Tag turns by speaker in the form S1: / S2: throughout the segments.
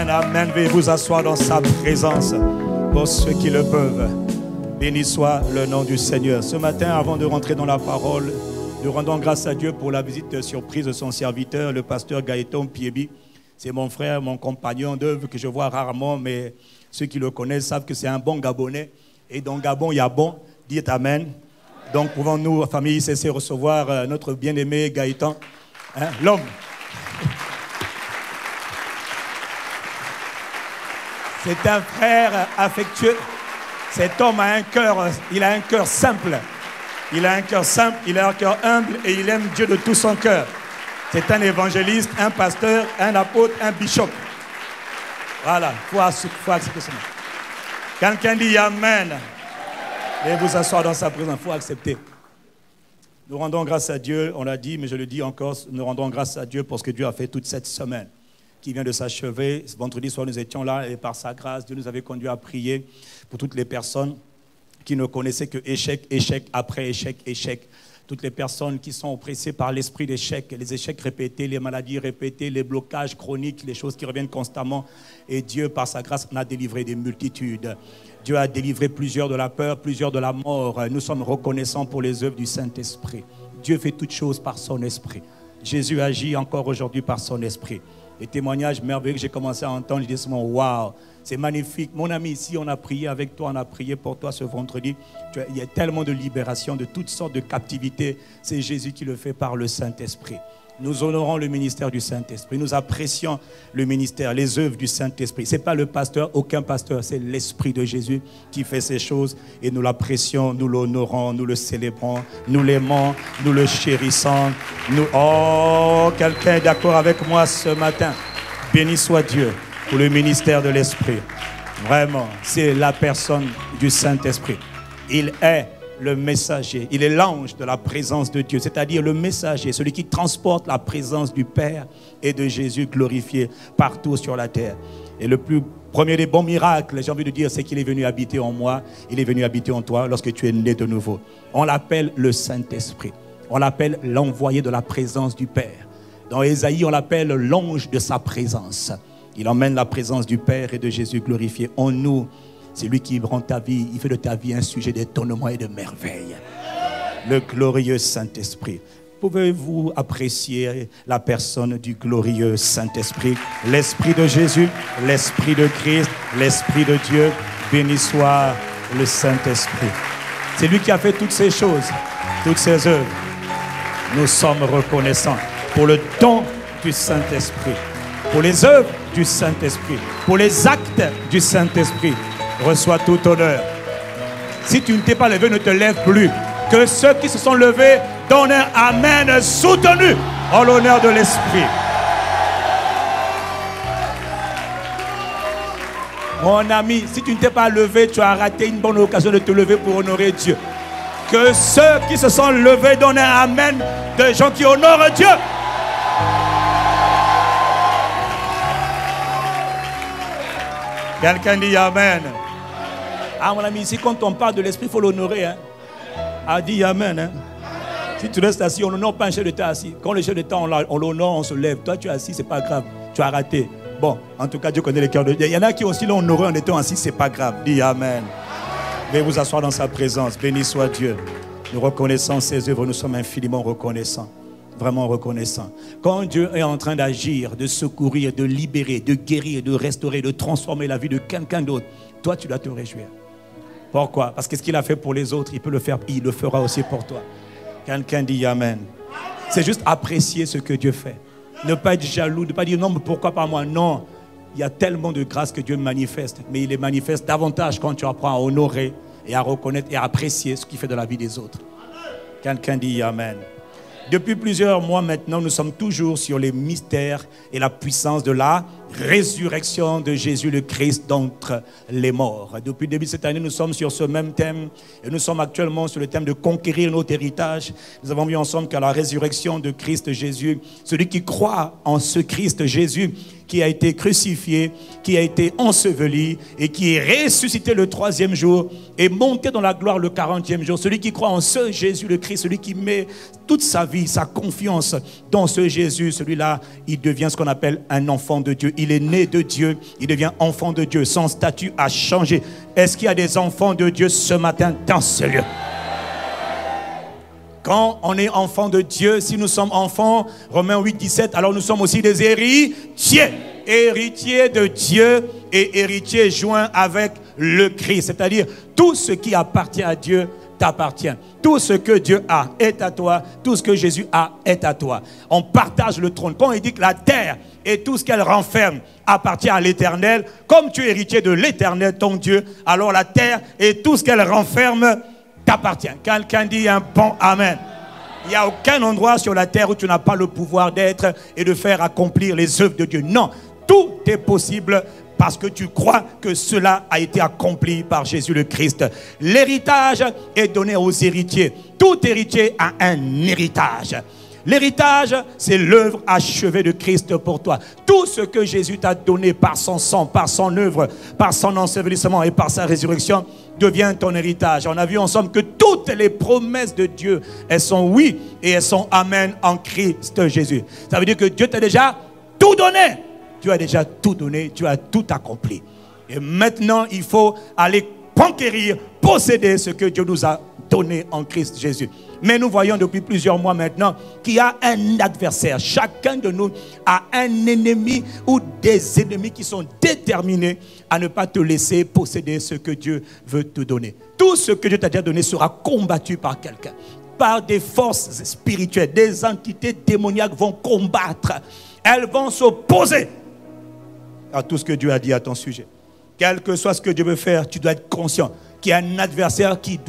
S1: amen. Veuillez vous asseoir dans sa présence pour ceux qui le peuvent. Béni soit le nom du Seigneur. Ce matin, avant de rentrer dans la parole, nous rendons grâce à Dieu pour la visite surprise de son serviteur, le pasteur Gaëtan Piebi. C'est mon frère, mon compagnon d'œuvre que je vois rarement, mais ceux qui le connaissent savent que c'est un bon Gabonais. Et dans Gabon, il y a bon. Dites Amen. Donc, pouvons-nous, famille ICC, recevoir notre bien-aimé Gaëtan, hein, l'homme. C'est un frère affectueux. Cet homme a un cœur, il a un cœur simple. Il a un cœur simple, il a un cœur humble et il aime Dieu de tout son cœur. C'est un évangéliste, un pasteur, un apôtre, un bishop. Voilà, il faut accepter cela. Quelqu'un dit Amen. Et vous asseoir dans sa présence, il faut accepter. Nous rendons grâce à Dieu, on l'a dit, mais je le dis encore, nous rendons grâce à Dieu pour ce que Dieu a fait toute cette semaine qui vient de s'achever. Ce vendredi soir, nous étions là et par sa grâce, Dieu nous avait conduit à prier pour toutes les personnes qui ne connaissaient que échec, échec, après échec, échec. Toutes les personnes qui sont oppressées par l'esprit d'échec, les échecs répétés, les maladies répétées, les blocages chroniques, les choses qui reviennent constamment. Et Dieu, par sa grâce, en a délivré des multitudes. Dieu a délivré plusieurs de la peur, plusieurs de la mort. Nous sommes reconnaissants pour les œuvres du Saint-Esprit. Dieu fait toutes choses par son esprit. Jésus agit encore aujourd'hui par son esprit. Les témoignages merveilleux que j'ai commencé à entendre, je dis seulement waouh, c'est magnifique. Mon ami, ici, on a prié avec toi, on a prié pour toi ce vendredi. Il y a tellement de libération, de toutes sortes de captivités. C'est Jésus qui le fait par le Saint-Esprit. Nous honorons le ministère du Saint-Esprit. Nous apprécions le ministère, les œuvres du Saint-Esprit. Ce n'est pas le pasteur, aucun pasteur, c'est l'Esprit de Jésus qui fait ces choses. Et nous l'apprécions, nous l'honorons, nous le célébrons, nous l'aimons, nous le chérissons. Oh, quelqu'un est d'accord avec moi ce matin. Béni soit Dieu pour le ministère de l'Esprit. Vraiment, c'est la personne du Saint-Esprit. Il est le messager, il est l'ange de la présence de Dieu, c'est-à-dire le messager, celui qui transporte la présence du Père et de Jésus glorifié partout sur la terre. Et le plus premier des bons miracles, j'ai envie de dire, c'est qu'il est venu habiter en moi, il est venu habiter en toi lorsque tu es né de nouveau. On l'appelle le Saint-Esprit, on l'appelle l'envoyé de la présence du Père. Dans Ésaïe, on l'appelle l'ange de sa présence. Il emmène la présence du Père et de Jésus glorifié en nous. C'est lui qui rend ta vie, il fait de ta vie un sujet d'étonnement et de merveille. Le glorieux Saint-Esprit. Pouvez-vous apprécier la personne du glorieux Saint-Esprit? L'Esprit de Jésus, l'Esprit de Christ, l'Esprit de Dieu. Béni soit le Saint-Esprit. C'est lui qui a fait toutes ces choses, toutes ces œuvres. Nous sommes reconnaissants pour le don du Saint-Esprit, pour les œuvres du Saint-Esprit, pour les actes du Saint-Esprit. Reçois tout honneur. Si tu ne t'es pas levé, ne te lève plus. Que ceux qui se sont levés donnent un amen soutenu en l'honneur de l'Esprit. Mon ami, si tu ne t'es pas levé, tu as raté une bonne occasion de te lever pour honorer Dieu. Que ceux qui se sont levés donnent un amen de gens qui honorent Dieu. Quelqu'un dit amen. Ah mon ami, ici quand on parle de l'Esprit, il faut l'honorer. Hein? Ah, dis amen. Hein? Si tu restes assis, on n'honore pas un chef d'État assis. Quand le chef d'État, on l'honore, on se lève. Toi, tu es assis, c'est pas grave. Tu as raté. Bon, en tout cas, Dieu connaît les cœurs de Dieu. Il y en a qui aussi l'ont honoré en étant assis, c'est pas grave. Dis amen. Veuillez vous asseoir dans sa présence. Béni soit Dieu. Nous reconnaissons ses œuvres, nous sommes infiniment reconnaissants. Vraiment reconnaissants. Quand Dieu est en train d'agir, de secourir, de libérer, de guérir, de restaurer, de transformer la vie de quelqu'un d'autre, toi, tu dois te réjouir. Pourquoi? Parce que ce qu'il a fait pour les autres, il peut le faire, il le fera aussi pour toi. Quelqu'un dit amen. C'est juste apprécier ce que Dieu fait. Ne pas être jaloux, ne pas dire non, mais pourquoi pas moi? Non, il y a tellement de grâce que Dieu manifeste, mais il les manifeste davantage quand tu apprends à honorer et à reconnaître et à apprécier ce qu'il fait de la vie des autres. Quelqu'un dit amen. Depuis plusieurs mois maintenant, nous sommes toujours sur les mystères et la puissance de la résurrection de Jésus le Christ d'entre les morts. Depuis le début de cette année, nous sommes sur ce même thème et nous sommes actuellement sur le thème de conquérir notre héritage. Nous avons vu ensemble qu'à la résurrection de Christ Jésus, celui qui croit en ce Christ Jésus, qui a été crucifié, qui a été enseveli et qui est ressuscité le 3e jour et monté dans la gloire le 40e jour. Celui qui croit en ce Jésus le Christ, celui qui met toute sa vie, sa confiance dans ce Jésus, celui-là, il devient ce qu'on appelle un enfant de Dieu. Il est né de Dieu, il devient enfant de Dieu. Son statut a changé. Est-ce qu'il y a des enfants de Dieu ce matin dans ce lieu? Quand on est enfant de Dieu, si nous sommes enfants, Romains 8, 17, alors nous sommes aussi des héritiers. Héritiers de Dieu et héritiers joints avec le Christ. C'est-à-dire, tout ce qui appartient à Dieu t'appartient. Tout ce que Dieu a est à toi. Tout ce que Jésus a est à toi. On partage le trône. Quand il dit que la terre et tout ce qu'elle renferme appartient à l'Éternel, comme tu es héritier de l'Éternel, ton Dieu, alors la terre et tout ce qu'elle renferme t'appartient. Quelqu'un dit un bon amen. Il n'y a aucun endroit sur la terre où tu n'as pas le pouvoir d'être et de faire accomplir les œuvres de Dieu. Non, tout est possible parce que tu crois que cela a été accompli par Jésus le Christ. L'héritage est donné aux héritiers. Tout héritier a un héritage. L'héritage, c'est l'œuvre achevée de Christ pour toi. Tout ce que Jésus t'a donné par son sang, par son œuvre, par son ensevelissement et par sa résurrection, devient ton héritage. On a vu ensemble que toutes les promesses de Dieu, elles sont oui et elles sont amen en Christ Jésus. Ça veut dire que Dieu t'a déjà tout donné. Tu as déjà tout donné, tu as tout accompli. Et maintenant, il faut aller conquérir, posséder ce que Dieu nous a donné en Christ Jésus. Mais nous voyons depuis plusieurs mois maintenant qu'il y a un adversaire. Chacun de nous a un ennemi ou des ennemis qui sont déterminés à ne pas te laisser posséder ce que Dieu veut te donner. Tout ce que Dieu t'a déjà donné sera combattu par quelqu'un. Par des forces spirituelles, des entités démoniaques vont combattre. Elles vont s'opposer à tout ce que Dieu a dit à ton sujet. Quel que soit ce que Dieu veut faire, tu dois être conscient qu'il y a un adversaire qui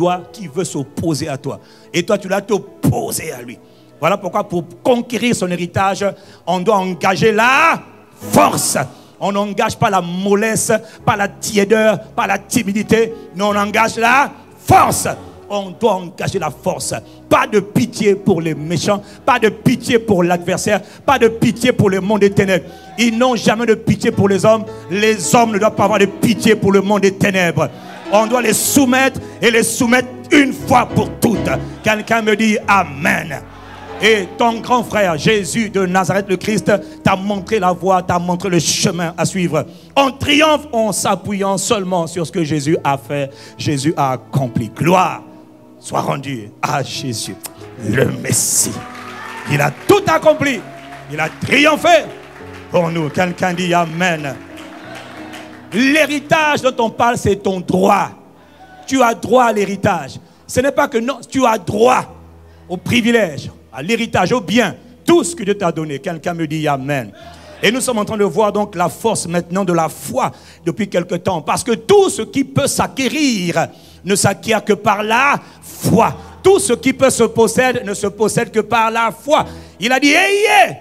S1: veut s'opposer à toi. Et toi, tu dois t'opposer à lui. Voilà pourquoi pour conquérir son héritage, on doit engager la force. On n'engage pas la mollesse, pas la tiédeur, pas la timidité. Mais on engage la force. On doit engager la force. Pas de pitié pour les méchants, pas de pitié pour l'adversaire, pas de pitié pour le monde des ténèbres. Ils n'ont jamais de pitié pour les hommes. Les hommes ne doivent pas avoir de pitié pour le monde des ténèbres. On doit les soumettre et les soumettre une fois pour toutes. Quelqu'un me dit Amen. Et ton grand frère Jésus de Nazareth le Christ t'a montré la voie, t'a montré le chemin à suivre. On triomphe en s'appuyant seulement sur ce que Jésus a fait. Jésus a accompli. Gloire soit rendue à Jésus, le Messie. Il a tout accompli. Il a triomphé pour nous. Quelqu'un dit Amen. L'héritage dont on parle, c'est ton droit. Tu as droit à l'héritage. Ce n'est pas que non, tu as droit au privilège, à l'héritage, au bien, tout ce que Dieu t'a donné. Quelqu'un me dit Amen. Et nous sommes en train de voir donc la force maintenant de la foi depuis quelque temps. Parce que tout ce qui peut s'acquérir ne s'acquiert que par la foi. Tout ce qui peut se posséder ne se possède que par la foi. Il a dit, ayez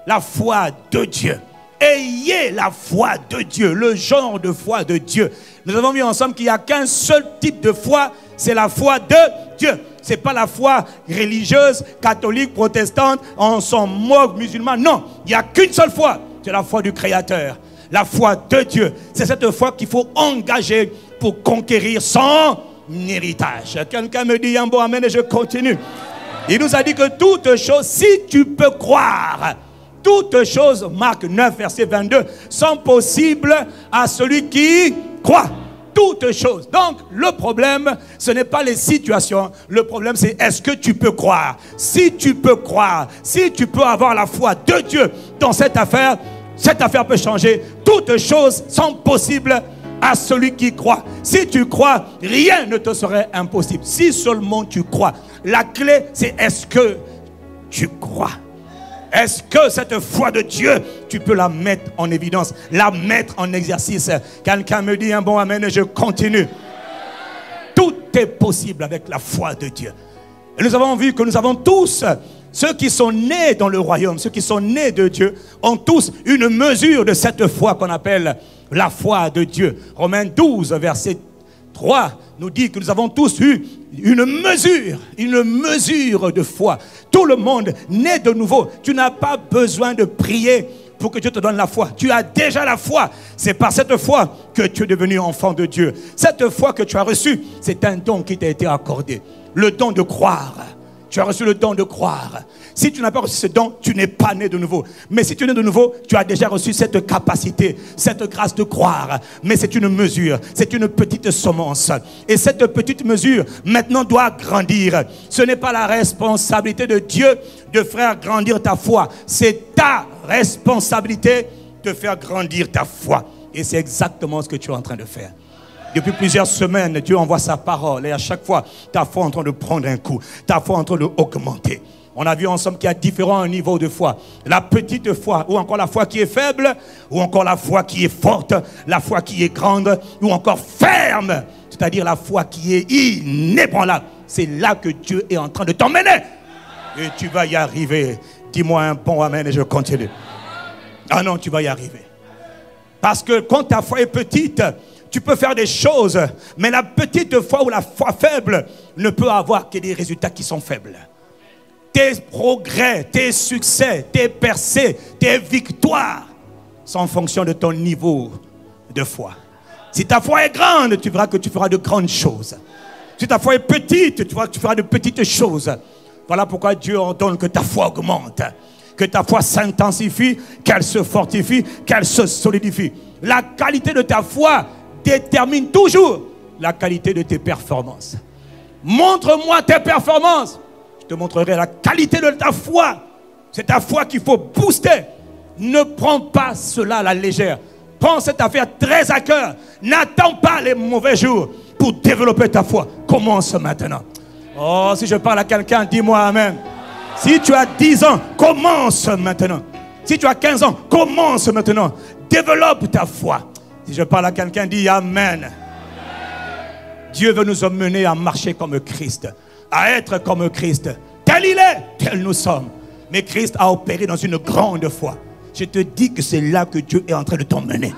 S1: la foi de Dieu. Ayez la foi de Dieu, le genre de foi de Dieu. Nous avons vu ensemble qu'il n'y a qu'un seul type de foi, c'est la foi de Dieu. Ce n'est pas la foi religieuse, catholique, protestante, on s'en moque, musulman. Non, il n'y a qu'une seule foi, c'est la foi du Créateur. La foi de Dieu. C'est cette foi qu'il faut engager pour conquérir son héritage. Quelqu'un me dit un bon amen et je continue. Il nous a dit que toutes choses, si tu peux croire, toutes choses, Marc 9, verset 22, sont possibles à celui qui croit. Toutes choses. Donc, le problème, ce n'est pas les situations. Le problème, c'est est-ce que tu peux croire? Si tu peux croire, si tu peux avoir la foi de Dieu dans cette affaire peut changer. Toutes choses sont possibles à celui qui croit. Si tu crois, rien ne te serait impossible. Si seulement tu crois. La clé, c'est est-ce que tu crois? Est-ce que cette foi de Dieu, tu peux la mettre en évidence, la mettre en exercice? Quelqu'un me dit un bon amen et je continue. Tout est possible avec la foi de Dieu. Et nous avons vu que nous avons tous, ceux qui sont nés dans le royaume, ceux qui sont nés de Dieu, ont tous une mesure de cette foi qu'on appelle la foi de Dieu. Romains 12, verset 3 nous dit que nous avons tous eu une mesure de foi. Tout le monde né de nouveau. Tu n'as pas besoin de prier pour que Dieu te donne la foi. Tu as déjà la foi. C'est par cette foi que tu es devenu enfant de Dieu. Cette foi que tu as reçue, c'est un don qui t'a été accordé. Le don de croire. Tu as reçu le don de croire. Si tu n'as pas reçu ce don, tu n'es pas né de nouveau. Mais si tu es né de nouveau, tu as déjà reçu cette capacité, cette grâce de croire. Mais c'est une mesure, c'est une petite semence. Et cette petite mesure, maintenant, doit grandir. Ce n'est pas la responsabilité de Dieu de faire grandir ta foi. C'est ta responsabilité de faire grandir ta foi. Et c'est exactement ce que tu es en train de faire. Depuis plusieurs semaines, Dieu envoie sa parole et à chaque fois, ta foi est en train de prendre un coup. Ta foi est en train d'augmenter. On a vu ensemble qu'il y a différents niveaux de foi. La petite foi, ou encore la foi qui est faible, ou encore la foi qui est forte, la foi qui est grande, ou encore ferme. C'est-à-dire la foi qui est inébranlable. C'est là que Dieu est en train de t'emmener. Et tu vas y arriver. Dis-moi un bon amen et je continue. Ah non, tu vas y arriver. Parce que quand ta foi est petite, tu peux faire des choses, mais la petite foi ou la foi faible ne peut avoir que des résultats qui sont faibles. Tes progrès, tes succès, tes percées, tes victoires sont en fonction de ton niveau de foi. Si ta foi est grande, tu verras que tu feras de grandes choses. Si ta foi est petite, tu verras que tu feras de petites choses. Voilà pourquoi Dieu ordonne que ta foi augmente, que ta foi s'intensifie, qu'elle se fortifie, qu'elle se solidifie. La qualité de ta foi détermine toujours la qualité de tes performances. Montre-moi tes performances. Je te montrerai la qualité de ta foi. C'est ta foi qu'il faut booster. Ne prends pas cela à la légère. Prends cette affaire très à cœur. N'attends pas les mauvais jours pour développer ta foi. Commence maintenant. Oh, si je parle à quelqu'un, dis-moi amen. Si tu as 10 ans, commence maintenant. Si tu as 15 ans, commence maintenant. Développe ta foi. Si je parle à quelqu'un, dis amen. Dieu veut nous emmener à marcher comme Christ, à être comme Christ. Tel il est, tel nous sommes. Mais Christ a opéré dans une grande foi. Je te dis que c'est là que Dieu est en train de t'emmener.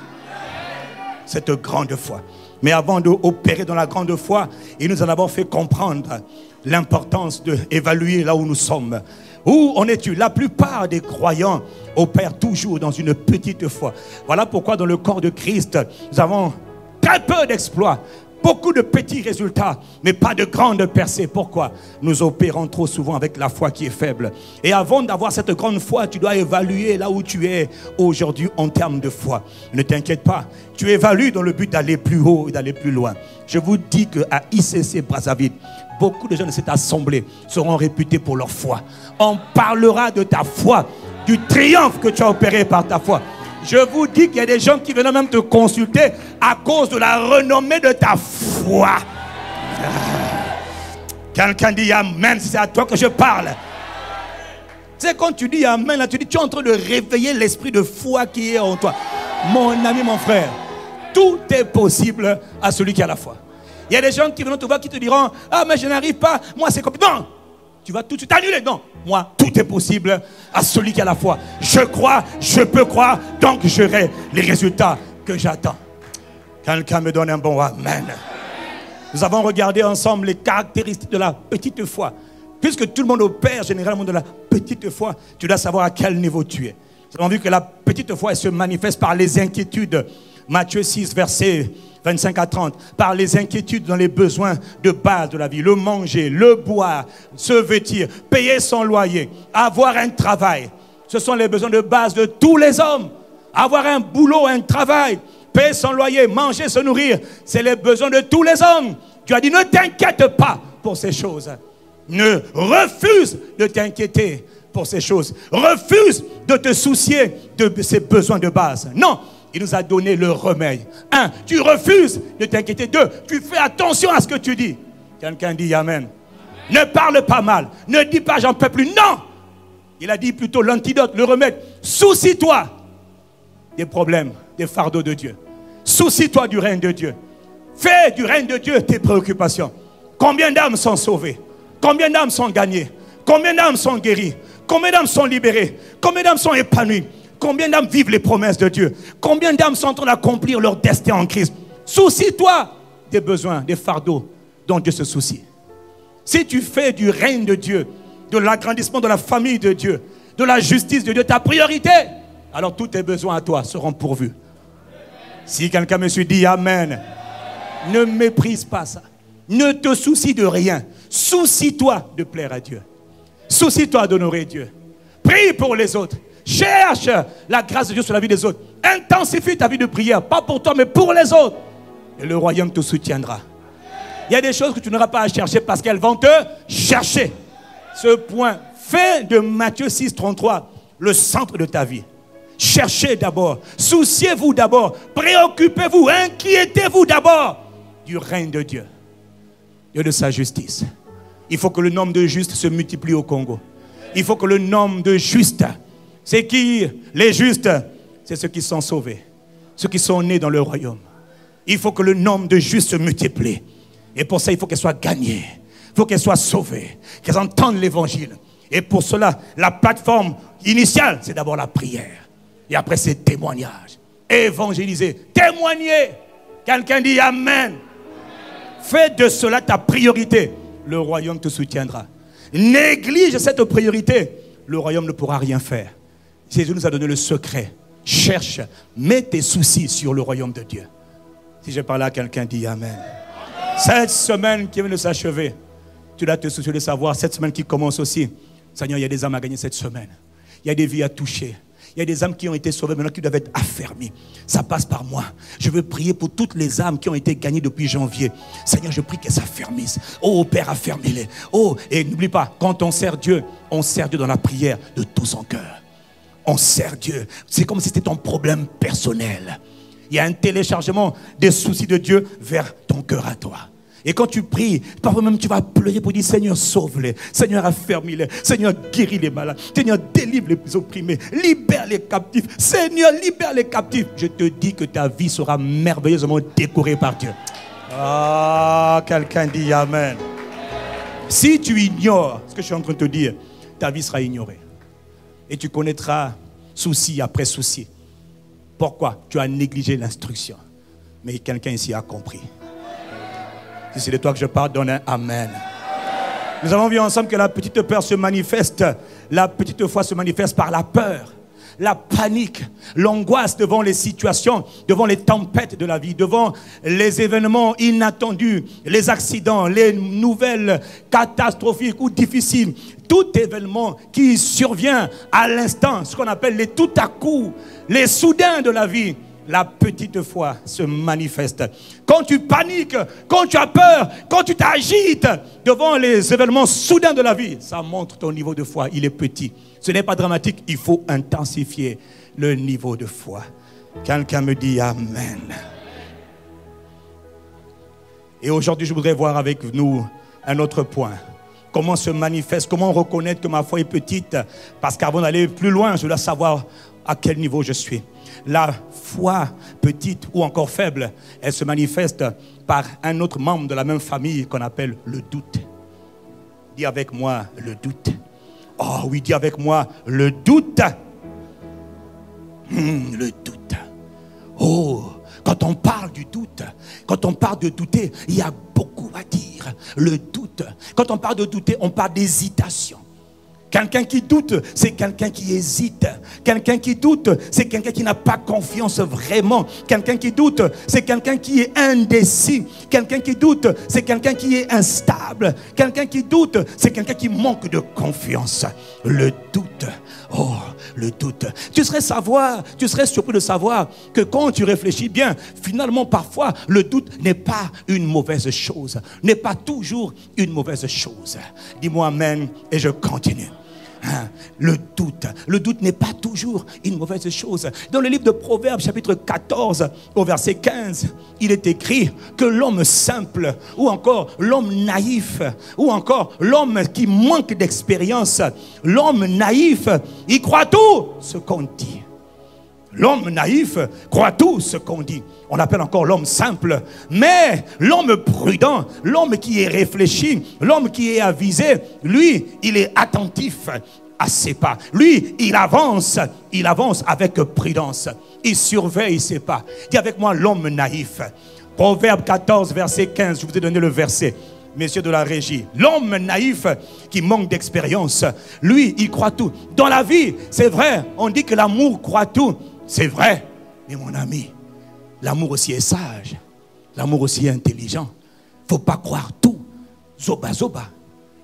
S1: Cette grande foi. Mais avant d'opérer dans la grande foi, il nous a d'abord fait comprendre l'importance d'évaluer là où nous sommes. Où en es-tu? La plupart des croyants opèrent toujours dans une petite foi. Voilà pourquoi dans le corps de Christ, nous avons très peu d'exploits, beaucoup de petits résultats, mais pas de grandes percées. Pourquoi? Nous opérons trop souvent avec la foi qui est faible. Et avant d'avoir cette grande foi, tu dois évaluer là où tu es aujourd'hui en termes de foi. Ne t'inquiète pas, tu évalues dans le but d'aller plus haut et d'aller plus loin. Je vous dis qu'à ICC Brazzaville, beaucoup de gens de cette assemblée seront réputés pour leur foi. On parlera de ta foi, du triomphe que tu as opéré par ta foi. Je vous dis qu'il y a des gens qui viennent même te consulter à cause de la renommée de ta foi. Quelqu'un dit amen, c'est à toi que je parle. Tu sais, quand tu dis amen, là, tu dis, tu es en train de réveiller l'esprit de foi qui est en toi. Mon ami, mon frère, tout est possible à celui qui a la foi. Il y a des gens qui viennent te voir qui te diront, ah mais je n'arrive pas, moi c'est compliqué. Non, tu vas tout de suite annuler. Non, moi tout est possible à celui qui a la foi. Je crois, je peux croire, donc j'aurai les résultats que j'attends. Quelqu'un me donne un bon amen. Nous avons regardé ensemble les caractéristiques de la petite foi. Puisque tout le monde opère généralement de la petite foi, tu dois savoir à quel niveau tu es. Nous avons vu que la petite foi elle se manifeste par les inquiétudes. Matthieu 6, versets 25 à 30. Par les inquiétudes dans les besoins de base de la vie. Le manger, le boire, se vêtir, payer son loyer, avoir un travail. Ce sont les besoins de base de tous les hommes. Avoir un boulot, un travail, payer son loyer, manger, se nourrir. C'est les besoins de tous les hommes. Tu as dit, ne t'inquiète pas pour ces choses. Ne refuse de t'inquiéter pour ces choses. Refuse de te soucier de ces besoins de base. Non, il nous a donné le remède. 1, tu refuses de t'inquiéter. 2, tu fais attention à ce que tu dis. Quelqu'un dit amen. Ne parle pas mal. Ne dis pas j'en peux plus. Non. Il a dit plutôt l'antidote, le remède. Soucie-toi des problèmes, des fardeaux de Dieu. Soucie-toi du règne de Dieu. Fais du règne de Dieu tes préoccupations. Combien d'âmes sont sauvées? Combien d'âmes sont gagnées? Combien d'âmes sont guéries? Combien d'âmes sont libérées? Combien d'âmes sont épanouies? Combien d'âmes vivent les promesses de Dieu? Combien d'âmes sont en train d'accomplir leur destin en Christ? Soucie-toi des besoins, des fardeaux dont Dieu se soucie. Si tu fais du règne de Dieu, de l'agrandissement de la famille de Dieu, de la justice de Dieu, ta priorité, alors tous tes besoins à toi seront pourvus. Si quelqu'un me dit Amen, ne méprise pas ça. Ne te soucie de rien. Soucie-toi de plaire à Dieu. Soucie-toi d'honorer Dieu. Prie pour les autres. Cherche la grâce de Dieu sur la vie des autres. Intensifie ta vie de prière, pas pour toi, mais pour les autres. Et le royaume te soutiendra. Il y a des choses que tu n'auras pas à chercher parce qu'elles vont te chercher. Ce point, fais de Matthieu 6, 33 le centre de ta vie. Cherchez d'abord, souciez-vous d'abord, préoccupez-vous, inquiétez-vous d'abord du règne de Dieu et de sa justice. Il faut que le nombre de justes se multiplie au Congo. Il faut que le nombre de justes, c'est qui? Les justes, c'est ceux qui sont sauvés, ceux qui sont nés dans le royaume. Il faut que le nombre de justes se multiplie. Et pour ça, il faut qu'elles soient gagnées. Il faut qu'elles soient sauvées, qu'elles entendent l'évangile. Et pour cela, la plateforme initiale, c'est d'abord la prière. Et après, c'est témoignage. Évangéliser, témoigner. Quelqu'un dit Amen. Fais de cela ta priorité. Le royaume te soutiendra. Néglige cette priorité. Le royaume ne pourra rien faire. Jésus nous a donné le secret. Cherche, mets tes soucis sur le royaume de Dieu. Si je parle à quelqu'un, dit Amen. Cette semaine qui vient de s'achever, tu dois te soucier de savoir, cette semaine qui commence aussi, Seigneur, il y a des âmes à gagner cette semaine. Il y a des vies à toucher. Il y a des âmes qui ont été sauvées, maintenant qui doivent être affermies. Ça passe par moi. Je veux prier pour toutes les âmes qui ont été gagnées depuis janvier. Seigneur, je prie qu'elles s'affermissent. Oh Père, affermis-les. Oh, et n'oublie pas, quand on sert Dieu dans la prière de tout son cœur. On sert Dieu. C'est comme si c'était ton problème personnel. Il y a un téléchargement des soucis de Dieu vers ton cœur à toi. Et quand tu pries, parfois même tu vas pleurer pour dire Seigneur, sauve-les. Seigneur, affermis-les. Seigneur, guéris les malades. Seigneur, délivre les opprimés. Libère les captifs. Seigneur, libère les captifs. Je te dis que ta vie sera merveilleusement décorée par Dieu. Ah, quelqu'un dit Amen. Si tu ignores ce que je suis en train de te dire, ta vie sera ignorée. Et tu connaîtras souci après souci. Pourquoi? Tu as négligé l'instruction. Mais quelqu'un ici a compris. Si c'est de toi que je parle, donne un Amen. Nous avons vu ensemble que la petite peur se manifeste. La petite foi se manifeste par la peur, la panique, l'angoisse devant les situations, devant les tempêtes de la vie, devant les événements inattendus, les accidents, les nouvelles catastrophiques ou difficiles. Tout événement qui survient à l'instant, ce qu'on appelle les tout à coup, les soudains de la vie. La petite foi se manifeste. Quand tu paniques, quand tu as peur, quand tu t'agites devant les événements soudains de la vie, ça montre ton niveau de foi, il est petit. Ce n'est pas dramatique, il faut intensifier le niveau de foi. Quelqu'un me dit Amen. Et aujourd'hui, je voudrais voir avec nous un autre point. Comment se manifeste, comment reconnaître que ma foi est petite? Parce qu'avant d'aller plus loin, je dois savoir à quel niveau je suis. La foi petite ou encore faible, elle se manifeste par un autre membre de la même famille qu'on appelle le doute. Dis avec moi le doute. Oh oui, dis avec moi le doute. Le doute. Oh, quand on parle du doute, quand on parle de douter, il y a beaucoup à dire. Le doute. Quand on parle de douter, on parle d'hésitation. Quelqu'un qui doute, c'est quelqu'un qui hésite. Quelqu'un qui doute, c'est quelqu'un qui n'a pas confiance vraiment. Quelqu'un qui doute, c'est quelqu'un qui est indécis. Quelqu'un qui doute, c'est quelqu'un qui est instable. Quelqu'un qui doute, c'est quelqu'un qui manque de confiance. Le doute. Oh, le doute. Tu serais surpris de savoir que quand tu réfléchis bien, finalement, parfois, le doute n'est pas une mauvaise chose. N'est pas toujours une mauvaise chose. Dis-moi Amen et je continue. Le doute n'est pas toujours une mauvaise chose. Dans le livre de Proverbes, chapitre 14, au verset 15, il est écrit que l'homme simple, ou encore l'homme naïf, ou encore l'homme qui manque d'expérience, l'homme naïf, il croit tout ce qu'on dit. L'homme naïf croit tout ce qu'on dit. On l'appelle encore l'homme simple. Mais l'homme prudent, l'homme qui est réfléchi, l'homme qui est avisé, lui, il est attentif à ses pas. Lui, il avance avec prudence. Il surveille ses pas. Dis avec moi l'homme naïf. Proverbe 14, verset 15, je vous ai donné le verset. messieurs de la régie, l'homme naïf qui manque d'expérience, lui, il croit tout. Dans la vie, c'est vrai, on dit que l'amour croit tout. C'est vrai. Mais mon ami, l'amour aussi est sage. L'amour aussi est intelligent. Il ne faut pas croire tout. Zoba, zoba.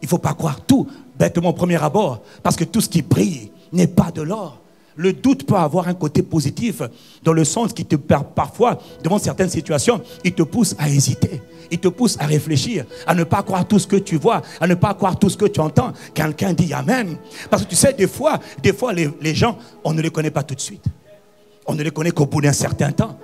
S1: Il ne faut pas croire tout, bêtement au premier abord. Parce que tout ce qui brille n'est pas de l'or. Le doute peut avoir un côté positif, dans le sens qui te perd parfois, devant certaines situations, il te pousse à hésiter. Il te pousse à réfléchir, à ne pas croire tout ce que tu vois, à ne pas croire tout ce que tu entends. Quelqu'un dit Amen. Parce que tu sais, des fois les gens, on ne les connaît pas tout de suite. On ne les connaît qu'au bout d'un certain temps.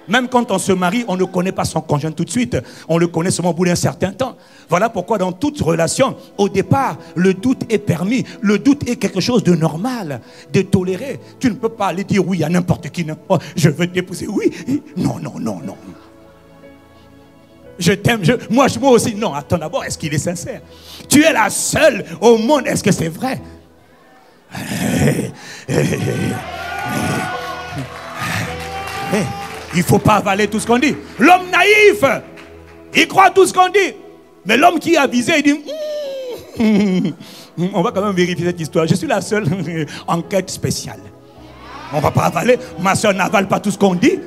S1: Même quand on se marie, on ne connaît pas son conjoint tout de suite. On le connaît seulement au bout d'un certain temps. Voilà pourquoi dans toute relation, au départ, le doute est permis. Le doute est quelque chose de normal, de toléré. Tu ne peux pas aller dire oui à n'importe qui. Oh, je veux t'épouser. Oui. Non, non, non, non. Je t'aime. Moi aussi. Non, attends d'abord, est-ce qu'il est sincère? Tu es la seule au monde. Est-ce que c'est vrai? Il ne faut pas avaler tout ce qu'on dit. L'homme naïf, il croit tout ce qu'on dit. Mais l'homme qui est avisé, il dit on va quand même vérifier cette histoire. Je suis la seule enquête spéciale. On ne va pas avaler. Ma soeur n'avale pas tout ce qu'on dit.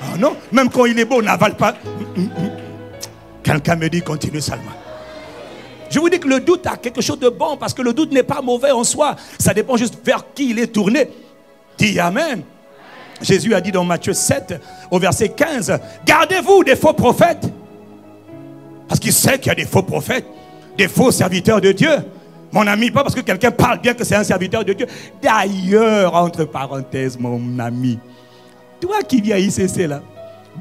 S1: Oh non, même quand il est beau, on n'avale pas. Quelqu'un me dit continue seulement. Je vous dis que le doute a quelque chose de bon, parce que le doute n'est pas mauvais en soi. Ça dépend juste vers qui il est tourné. Dis Amen. Jésus a dit dans Matthieu 7, au verset 15, gardez-vous des faux prophètes. Parce qu'il sait qu'il y a des faux prophètes, des faux serviteurs de Dieu. Mon ami, pas parce que quelqu'un parle bien que c'est un serviteur de Dieu. D'ailleurs, entre parenthèses, mon ami, toi qui viens à ICC là,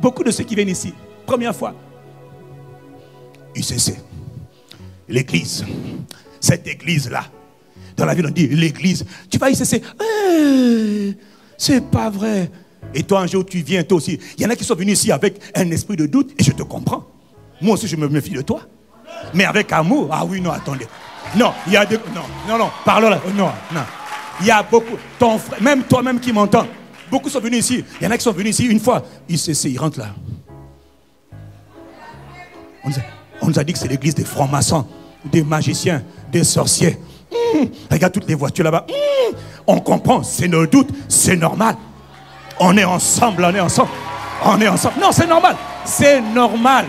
S1: beaucoup de ceux qui viennent ici, première fois, ICC, l'église, cette église-là, dans la ville on dit l'église, tu vas à ICC, c'est pas vrai. Et toi un jour tu viens, toi aussi. Il y en a qui sont venus ici avec un esprit de doute et je te comprends. Moi aussi je me méfie de toi. Mais avec amour. Ah oui, non, attendez. Non, il y a des... Non, parlons là. Non. Il y a beaucoup. Ton frère, même toi-même qui m'entends. Beaucoup sont venus ici. Il y en a qui sont venus ici une fois. Ils rentrent là. On nous a dit que c'est l'église des francs-maçons, des magiciens, des sorciers. Regarde toutes les voitures là-bas. On comprend, c'est nos doutes, c'est normal. On est ensemble. Non, c'est normal. C'est normal.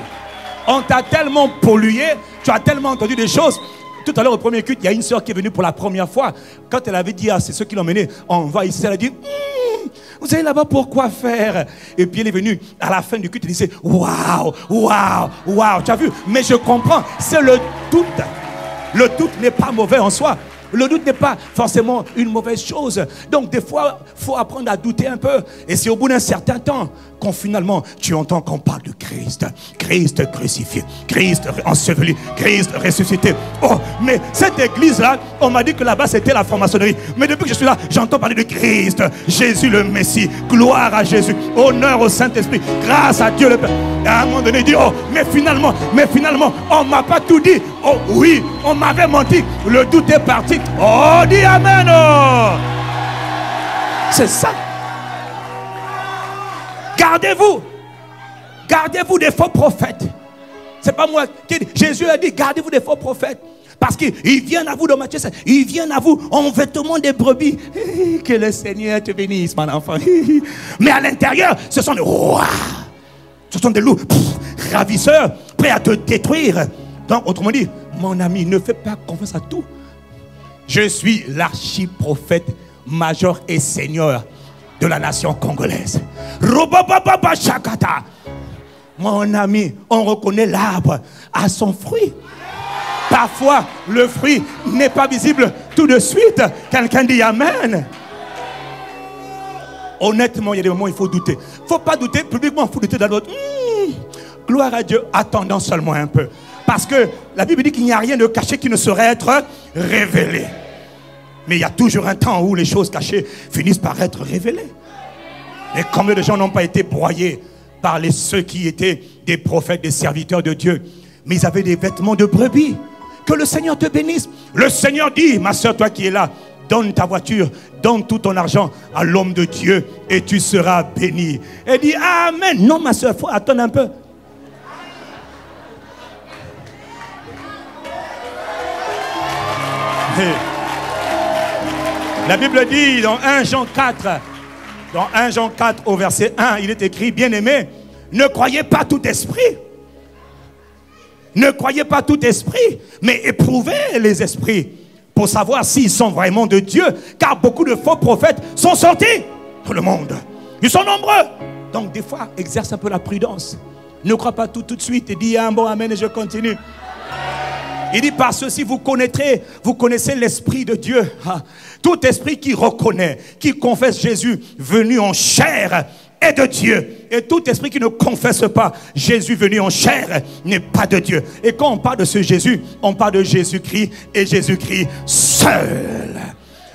S1: On t'a tellement pollué, tu as tellement entendu des choses. Tout à l'heure au premier culte, il y a une soeur qui est venue pour la première fois. Quand elle avait dit, c'est ceux qui l'ont menée, on va ici, elle a dit, vous allez là-bas pour quoi faire? Et puis elle est venue à la fin du culte, elle disait, waouh, tu as vu? Mais je comprends, c'est le doute. Le doute n'est pas mauvais en soi. Le doute n'est pas forcément une mauvaise chose. Donc des fois, il faut apprendre à douter un peu. Et c'est au bout d'un certain temps quand finalement tu entends qu'on parle de Christ. Christ crucifié, Christ enseveli, Christ ressuscité. Oh, mais cette église-là, on m'a dit que là-bas c'était la franc-maçonnerie. Mais depuis que je suis là, j'entends parler de Christ, Jésus le Messie. Gloire à Jésus, honneur au Saint-Esprit, grâce à Dieu le Père. Et à un moment donné, il dit, oh, mais finalement, on ne m'a pas tout dit. Oh oui, on m'avait menti. Le doute est parti. Oh, dis Amen. Oh. C'est ça. Gardez-vous des faux prophètes. C'est pas moi qui dis. Jésus a dit, gardez-vous des faux prophètes. Parce qu'ils viennent à vous dans Matthieu 7. Ils viennent à vous en vêtements des brebis. Que le Seigneur te bénisse, mon enfant. Mais à l'intérieur, ce sont des rois. Ce sont des loups ravisseurs, prêts à te détruire. Donc, autrement dit, mon ami, ne fais pas confiance à tout. Je suis l'archiprophète major et seigneur de la nation congolaise. Mon ami, on reconnaît l'arbre à son fruit. Parfois, le fruit n'est pas visible tout de suite. Quelqu'un dit Amen. Honnêtement, il y a des moments où il faut douter. Il ne faut pas douter publiquement, il faut douter dans l'autre. Gloire à Dieu, attendons seulement un peu. Parce que la Bible dit qu'il n'y a rien de caché qui ne saurait être révélé. Mais il y a toujours un temps où les choses cachées finissent par être révélées. Et combien de gens n'ont pas été broyés par ceux qui étaient des prophètes, des serviteurs de Dieu, mais ils avaient des vêtements de brebis. Que le Seigneur te bénisse. Le Seigneur dit, ma soeur, toi qui es là, donne ta voiture, donne tout ton argent à l'homme de Dieu et tu seras béni. Et dit Amen. Non, ma soeur, il faut attendre un peu. La Bible dit dans 1 Jean 4, dans 1 Jean 4 au verset 1, il est écrit, bien-aimés, ne croyez pas tout esprit. Ne croyez pas tout esprit, mais éprouvez les esprits pour savoir s'ils sont vraiment de Dieu, car beaucoup de faux prophètes sont sortis dans le monde. Ils sont nombreux. Donc des fois, exerce un peu la prudence. Ne crois pas tout de suite et dis un bon amen et je continue. Il dit par ceci vous connaissez l'esprit de Dieu. Tout esprit qui reconnaît, qui confesse Jésus venu en chair est de Dieu. Et tout esprit qui ne confesse pas Jésus venu en chair n'est pas de Dieu. Et quand on parle de ce Jésus, on parle de Jésus-Christ et Jésus-Christ seul.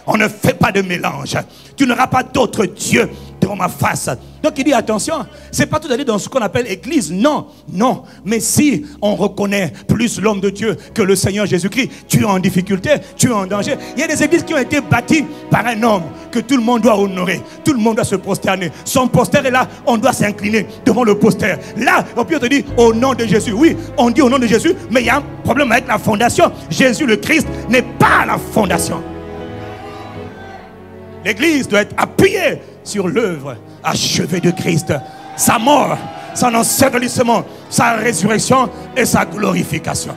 S1: On ne fait pas de mélange. Tu n'auras pas d'autre Dieu devant ma face. Donc il dit attention, c'est pas tout aller dans ce qu'on appelle église, non, non. Mais si on reconnaît plus l'homme de Dieu que le Seigneur Jésus-Christ, tu es en difficulté, tu es en danger. Il y a des églises qui ont été bâties par un homme que tout le monde doit honorer, tout le monde doit se prosterner. Son poster est là, on doit s'incliner devant le poster. Là, on peut te dire au nom de Jésus. Oui, on dit au nom de Jésus, mais il y a un problème avec la fondation. Jésus le Christ n'est pas la fondation. L'église doit être appuyée sur l'œuvre achevée de Christ, sa mort, son ensevelissement, sa résurrection et sa glorification.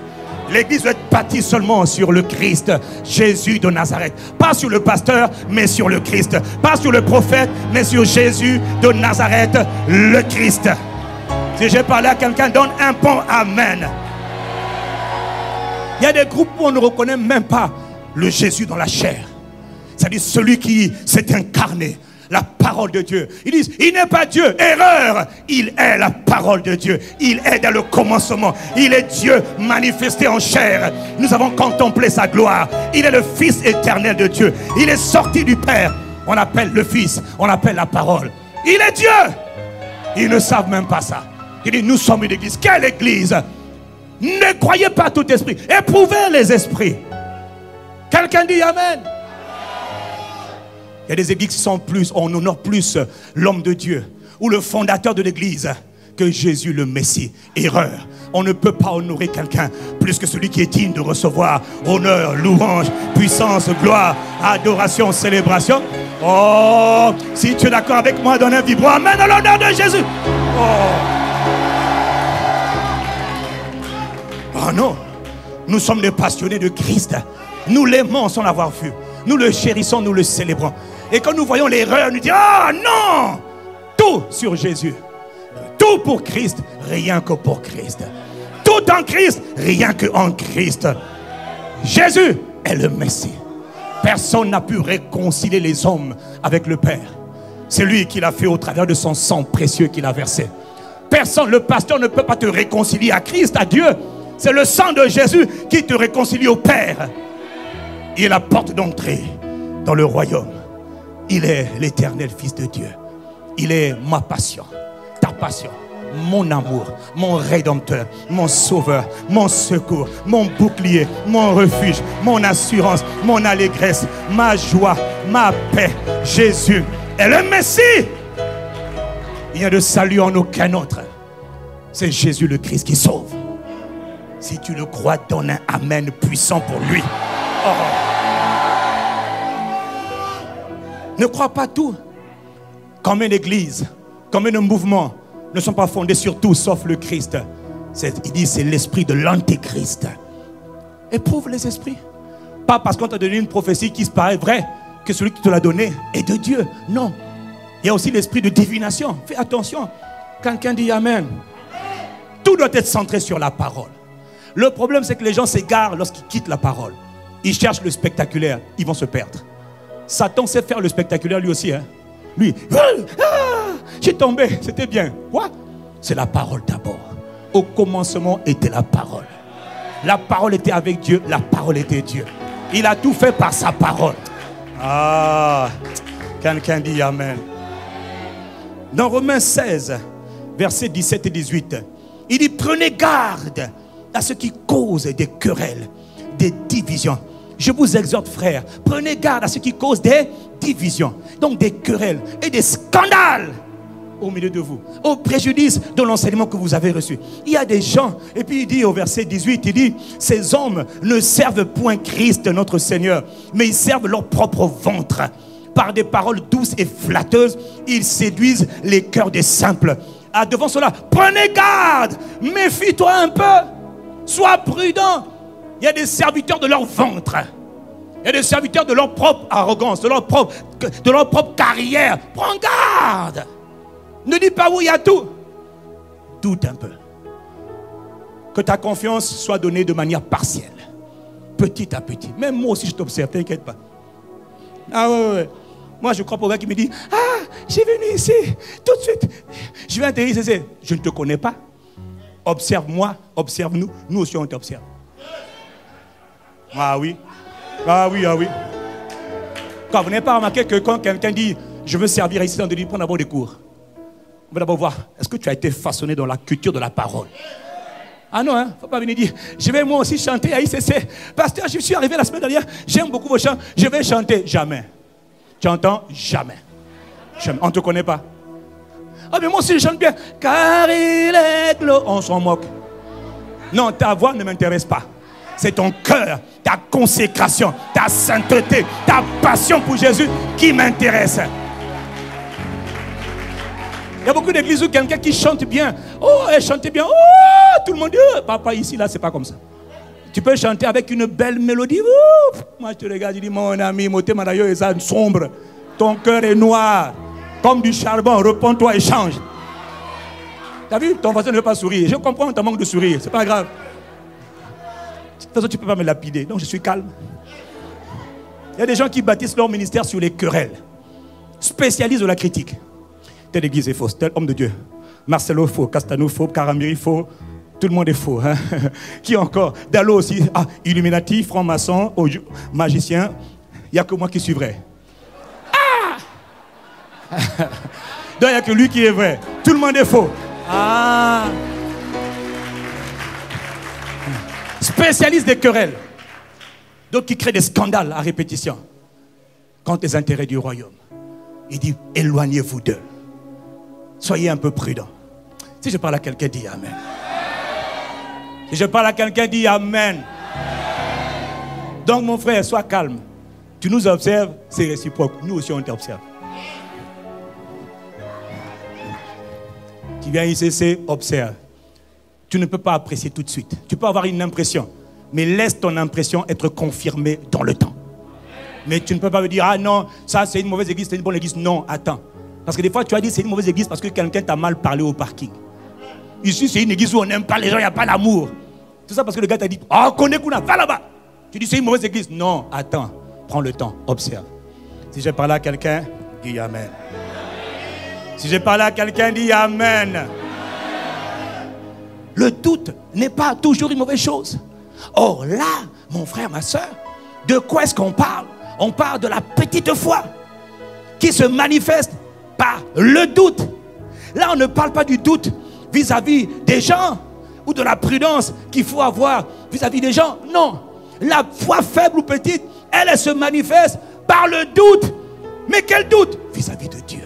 S1: L'église doit être bâtie seulement sur le Christ, Jésus de Nazareth. Pas sur le pasteur, mais sur le Christ. Pas sur le prophète, mais sur Jésus de Nazareth, le Christ. Si j'ai parlé à quelqu'un, donne un bon amen. Il y a des groupes où on ne reconnaît même pas le Jésus dans la chair. C'est-à-dire celui qui s'est incarné, la parole de Dieu. Ils disent, il n'est pas Dieu, erreur. Il est la parole de Dieu. Il est dans le commencement. Il est Dieu manifesté en chair. Nous avons contemplé sa gloire. Il est le Fils éternel de Dieu. Il est sorti du Père. On l'appelle le Fils, on l'appelle la parole. Il est Dieu. Ils ne savent même pas ça. Il dit, nous sommes une église. Quelle église? Ne croyez pas tout esprit. Éprouvez les esprits. Quelqu'un dit amen. Il y a des églises qui sont plus, on honore plus l'homme de Dieu ou le fondateur de l'église que Jésus le Messie. Erreur. On ne peut pas honorer quelqu'un plus que celui qui est digne de recevoir honneur, louange, puissance, gloire, adoration, célébration. Oh, si tu es d'accord avec moi, donne un vibrant amen à l'honneur de Jésus. Oh non, nous sommes des passionnés de Christ. Nous l'aimons sans l'avoir vu. Nous le chérissons, nous le célébrons. Et quand nous voyons l'erreur, nous disons, ah non, tout sur Jésus. Tout pour Christ, rien que pour Christ. Tout en Christ, rien que en Christ. Jésus est le Messie. Personne n'a pu réconcilier les hommes avec le Père. C'est lui qui l'a fait au travers de son sang précieux qu'il a versé. Personne, le pasteur ne peut pas te réconcilier à Christ, à Dieu. C'est le sang de Jésus qui te réconcilie au Père. Il est la porte d'entrée dans le royaume. Il est l'éternel Fils de Dieu. Il est ma passion, ta passion, mon amour, mon rédempteur, mon sauveur, mon secours, mon bouclier, mon refuge, mon assurance, mon allégresse, ma joie, ma paix. Jésus est le Messie. Il n'y a de salut en aucun autre. C'est Jésus le Christ qui sauve. Si tu le crois, donne un amen puissant pour lui. Oh. Ne crois pas tout. Comme une église, comme un mouvement, ne sont pas fondés sur tout sauf le Christ. Il dit c'est l'esprit de l'antéchrist. Éprouve les esprits. Pas parce qu'on t'a donné une prophétie qui se paraît vraie que celui qui te l'a donné est de Dieu. Non. Il y a aussi l'esprit de divination. Fais attention. Quelqu'un dit amen. Tout doit être centré sur la parole. Le problème, c'est que les gens s'égarent lorsqu'ils quittent la parole. Ils cherchent le spectaculaire, ils vont se perdre. Satan sait faire le spectaculaire lui aussi. Lui, j'ai tombé, c'était bien. Quoi? C'est la parole d'abord. Au commencement était la parole. La parole était avec Dieu, la parole était Dieu. Il a tout fait par sa parole. Ah, quelqu'un dit amen. Dans Romains 16, versets 17 et 18, il dit prenez garde à ce qui cause des querelles, des divisions. Je vous exhorte, frères, prenez garde à ce qui cause des divisions, donc des querelles et des scandales au milieu de vous, au préjudice de l'enseignement que vous avez reçu. Il y a des gens, et puis il dit au verset 18, il dit, ces hommes ne servent point Christ notre Seigneur, mais ils servent leur propre ventre. Par des paroles douces et flatteuses, ils séduisent les cœurs des simples. Ah, devant cela, prenez garde, méfie-toi un peu, sois prudent. Il y a des serviteurs de leur ventre. Il y a des serviteurs de leur propre arrogance, de leur propre carrière. Prends garde. Ne dis pas oui à tout. Doute un peu. Que ta confiance soit donnée de manière partielle. Petit à petit. Même moi aussi je t'observe, t'inquiète pas. Ah ouais. Moi je crois pour gars qui me dit, ah, j'ai venu ici, tout de suite. Je vais atterrir ici. Je ne te connais pas. Observe-moi, observe-nous. Nous aussi on t'observe. Ah oui. Ah oui, ah oui. Quand vous n'avez pas remarqué que quand quelqu'un dit je veux servir ici, on te dit prends d'abord des cours. On va d'abord voir, est-ce que tu as été façonné dans la culture de la parole? Ah non, il ne faut pas venir dire je vais moi aussi chanter à ICC. Pasteur, je suis arrivé la semaine dernière, j'aime beaucoup vos chants, je vais chanter. Jamais. Tu entends? Jamais. Jamais. On ne te connaît pas. Ah mais moi aussi je chante bien. Car il est clos. On s'en moque. Non, ta voix ne m'intéresse pas. C'est ton cœur, ta consécration, ta sainteté, ta passion pour Jésus qui m'intéresse. Il y a beaucoup d'églises où quelqu'un qui chante bien. Oh, elle chante bien. Oh, tout le monde dit, oh, papa, ici, là, c'est pas comme ça. Tu peux chanter avec une belle mélodie. Oh, moi, je te regarde, je dis, mon ami, moté manayo est ça, sombre. Ton cœur est noir, comme du charbon. Repends-toi et change. Tu as vu, ton voisin ne veut pas sourire. Je comprends ton manque de sourire, c'est pas grave. De toute façon, tu ne peux pas me lapider. Donc, je suis calme. Il y a des gens qui bâtissent leur ministère sur les querelles. Spécialistes de la critique. Telle église est fausse, tel homme de Dieu. Marcelo faux, Castano faux, Caramiri faux. Tout le monde est faux. Hein? Qui encore? Dallo aussi. Ah, Illuminati, franc-maçon, magicien. Il n'y a que moi qui suis vrai. Ah! Donc, il n'y a que lui qui est vrai. Tout le monde est faux. Ah! Spécialiste des querelles. Donc qui crée des scandales à répétition contre les intérêts du royaume. Il dit éloignez-vous d'eux. Soyez un peu prudents. Si je parle à quelqu'un, dis amen. Si je parle à quelqu'un, dis amen. Donc mon frère, sois calme. Tu nous observes, c'est réciproque. Nous aussi on t'observe. Tu viens ici, observe. Tu ne peux pas apprécier tout de suite. Tu peux avoir une impression, mais laisse ton impression être confirmée dans le temps. Mais tu ne peux pas me dire, ah non, ça c'est une mauvaise église, c'est une bonne église. Non, attends. Parce que des fois tu as dit c'est une mauvaise église parce que quelqu'un t'a mal parlé au parking. Ici c'est une église où on n'aime pas les gens, il n'y a pas d'amour. Tout ça parce que le gars t'a dit, oh, connais Kuna, va là-bas. Tu dis c'est une mauvaise église. Non, attends, prends le temps, observe. Si je parle à quelqu'un, dis amen. Si je parle à quelqu'un, dis amen. Le doute n'est pas toujours une mauvaise chose. Or là, mon frère, ma soeur, de quoi est-ce qu'on parle? On parle de la petite foi qui se manifeste par le doute. Là, on ne parle pas du doute vis-à-vis des gens ou de la prudence qu'il faut avoir vis-à-vis des gens. Non, la foi faible ou petite, elle se manifeste par le doute. Mais quel doute? Vis-à-vis de Dieu,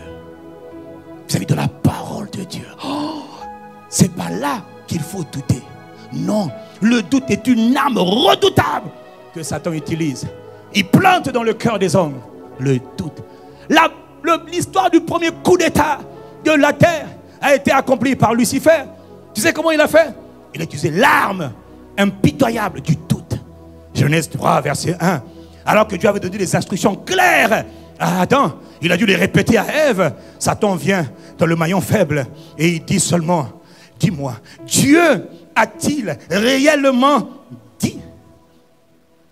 S1: vis-à-vis de la parole de Dieu. Oh, c'est pas là qu'il faut douter. Non, le doute est une arme redoutable que Satan utilise. Il plante dans le cœur des hommes le doute. L'histoire du premier coup d'état de la terre a été accomplie par Lucifer. Tu sais comment il a fait? Il a utilisé l'arme impitoyable du doute. Genèse 3, verset 1. Alors que Dieu avait donné des instructions claires à Adam, il a dû les répéter à Ève. Satan vient dans le maillon faible et il dit seulement, dis-moi, Dieu a-t-il réellement dit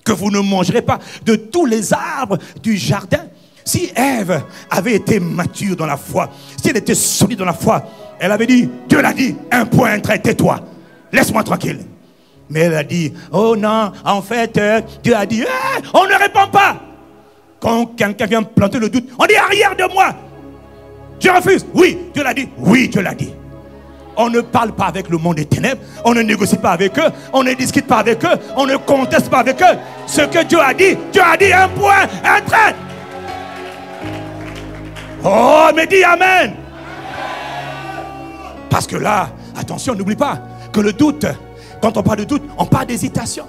S1: que vous ne mangerez pas de tous les arbres du jardin? Si Ève avait été mature dans la foi, si elle était solide dans la foi, elle avait dit, Dieu l'a dit, un point, tais-toi, laisse-moi tranquille. Mais elle a dit, oh non, en fait, Dieu a dit, on ne répond pas. Quand quelqu'un vient planter le doute, on dit arrière de moi. Je refuse. Oui, Dieu l'a dit. Oui, Dieu l'a dit. On ne parle pas avec le monde des ténèbres. On ne négocie pas avec eux. On ne discute pas avec eux. On ne conteste pas avec eux. Ce que Dieu a dit un point, un trait. Oh, mais dis amen. Parce que là, attention, n'oublie pas que le doute, quand on parle de doute, on parle d'hésitation.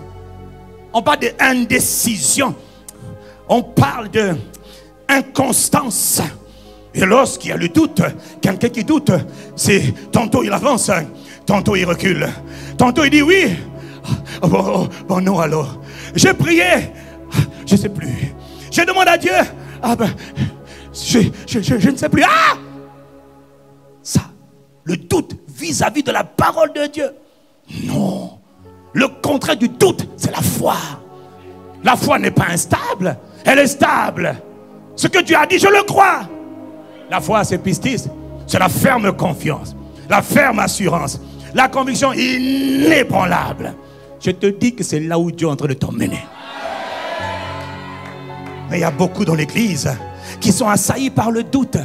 S1: On parle d'indécision. On parle d'inconstance. Et lorsqu'il y a le doute, quelqu'un qui doute, c'est tantôt il avance, tantôt il recule. Tantôt il dit oui. Bon non alors. J'ai prié, je ne sais plus. Je demande à Dieu, je ne sais plus. Ça, le doute vis-à-vis de la parole de Dieu. Non. Le contraire du doute, c'est la foi. La foi n'est pas instable, elle est stable. Ce que Dieu a dit, je le crois. La foi, c'est pistis, c'est la ferme confiance, la ferme assurance, la conviction inébranlable. Je te dis que c'est là où Dieu est en train de t'emmener. Mais il y a beaucoup dans l'église qui sont assaillis par le doute.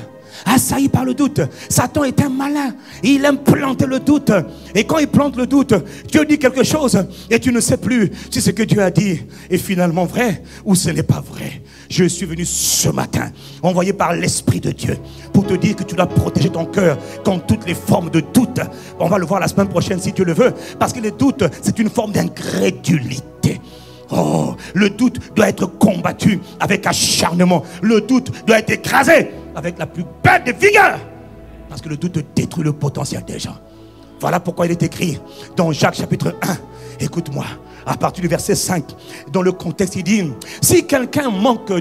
S1: Assaillis par le doute. Satan est un malin. Il aime planter le doute. Et quand il plante le doute, Dieu dit quelque chose et tu ne sais plus si ce que Dieu a dit est finalement vrai ou ce n'est pas vrai. Je suis venu ce matin, envoyé par l'Esprit de Dieu, pour te dire que tu dois protéger ton cœur contre toutes les formes de doute. On va le voir la semaine prochaine si Dieu le veut. Parce que le doute, c'est une forme d'incrédulité. Oh, le doute doit être combattu avec acharnement. Le doute doit être écrasé avec la plus belle des vigueurs. Parce que le doute détruit le potentiel des gens. Voilà pourquoi il est écrit dans Jacques chapitre 1. Écoute-moi, à partir du verset 5, dans le contexte, il dit, si quelqu'un manque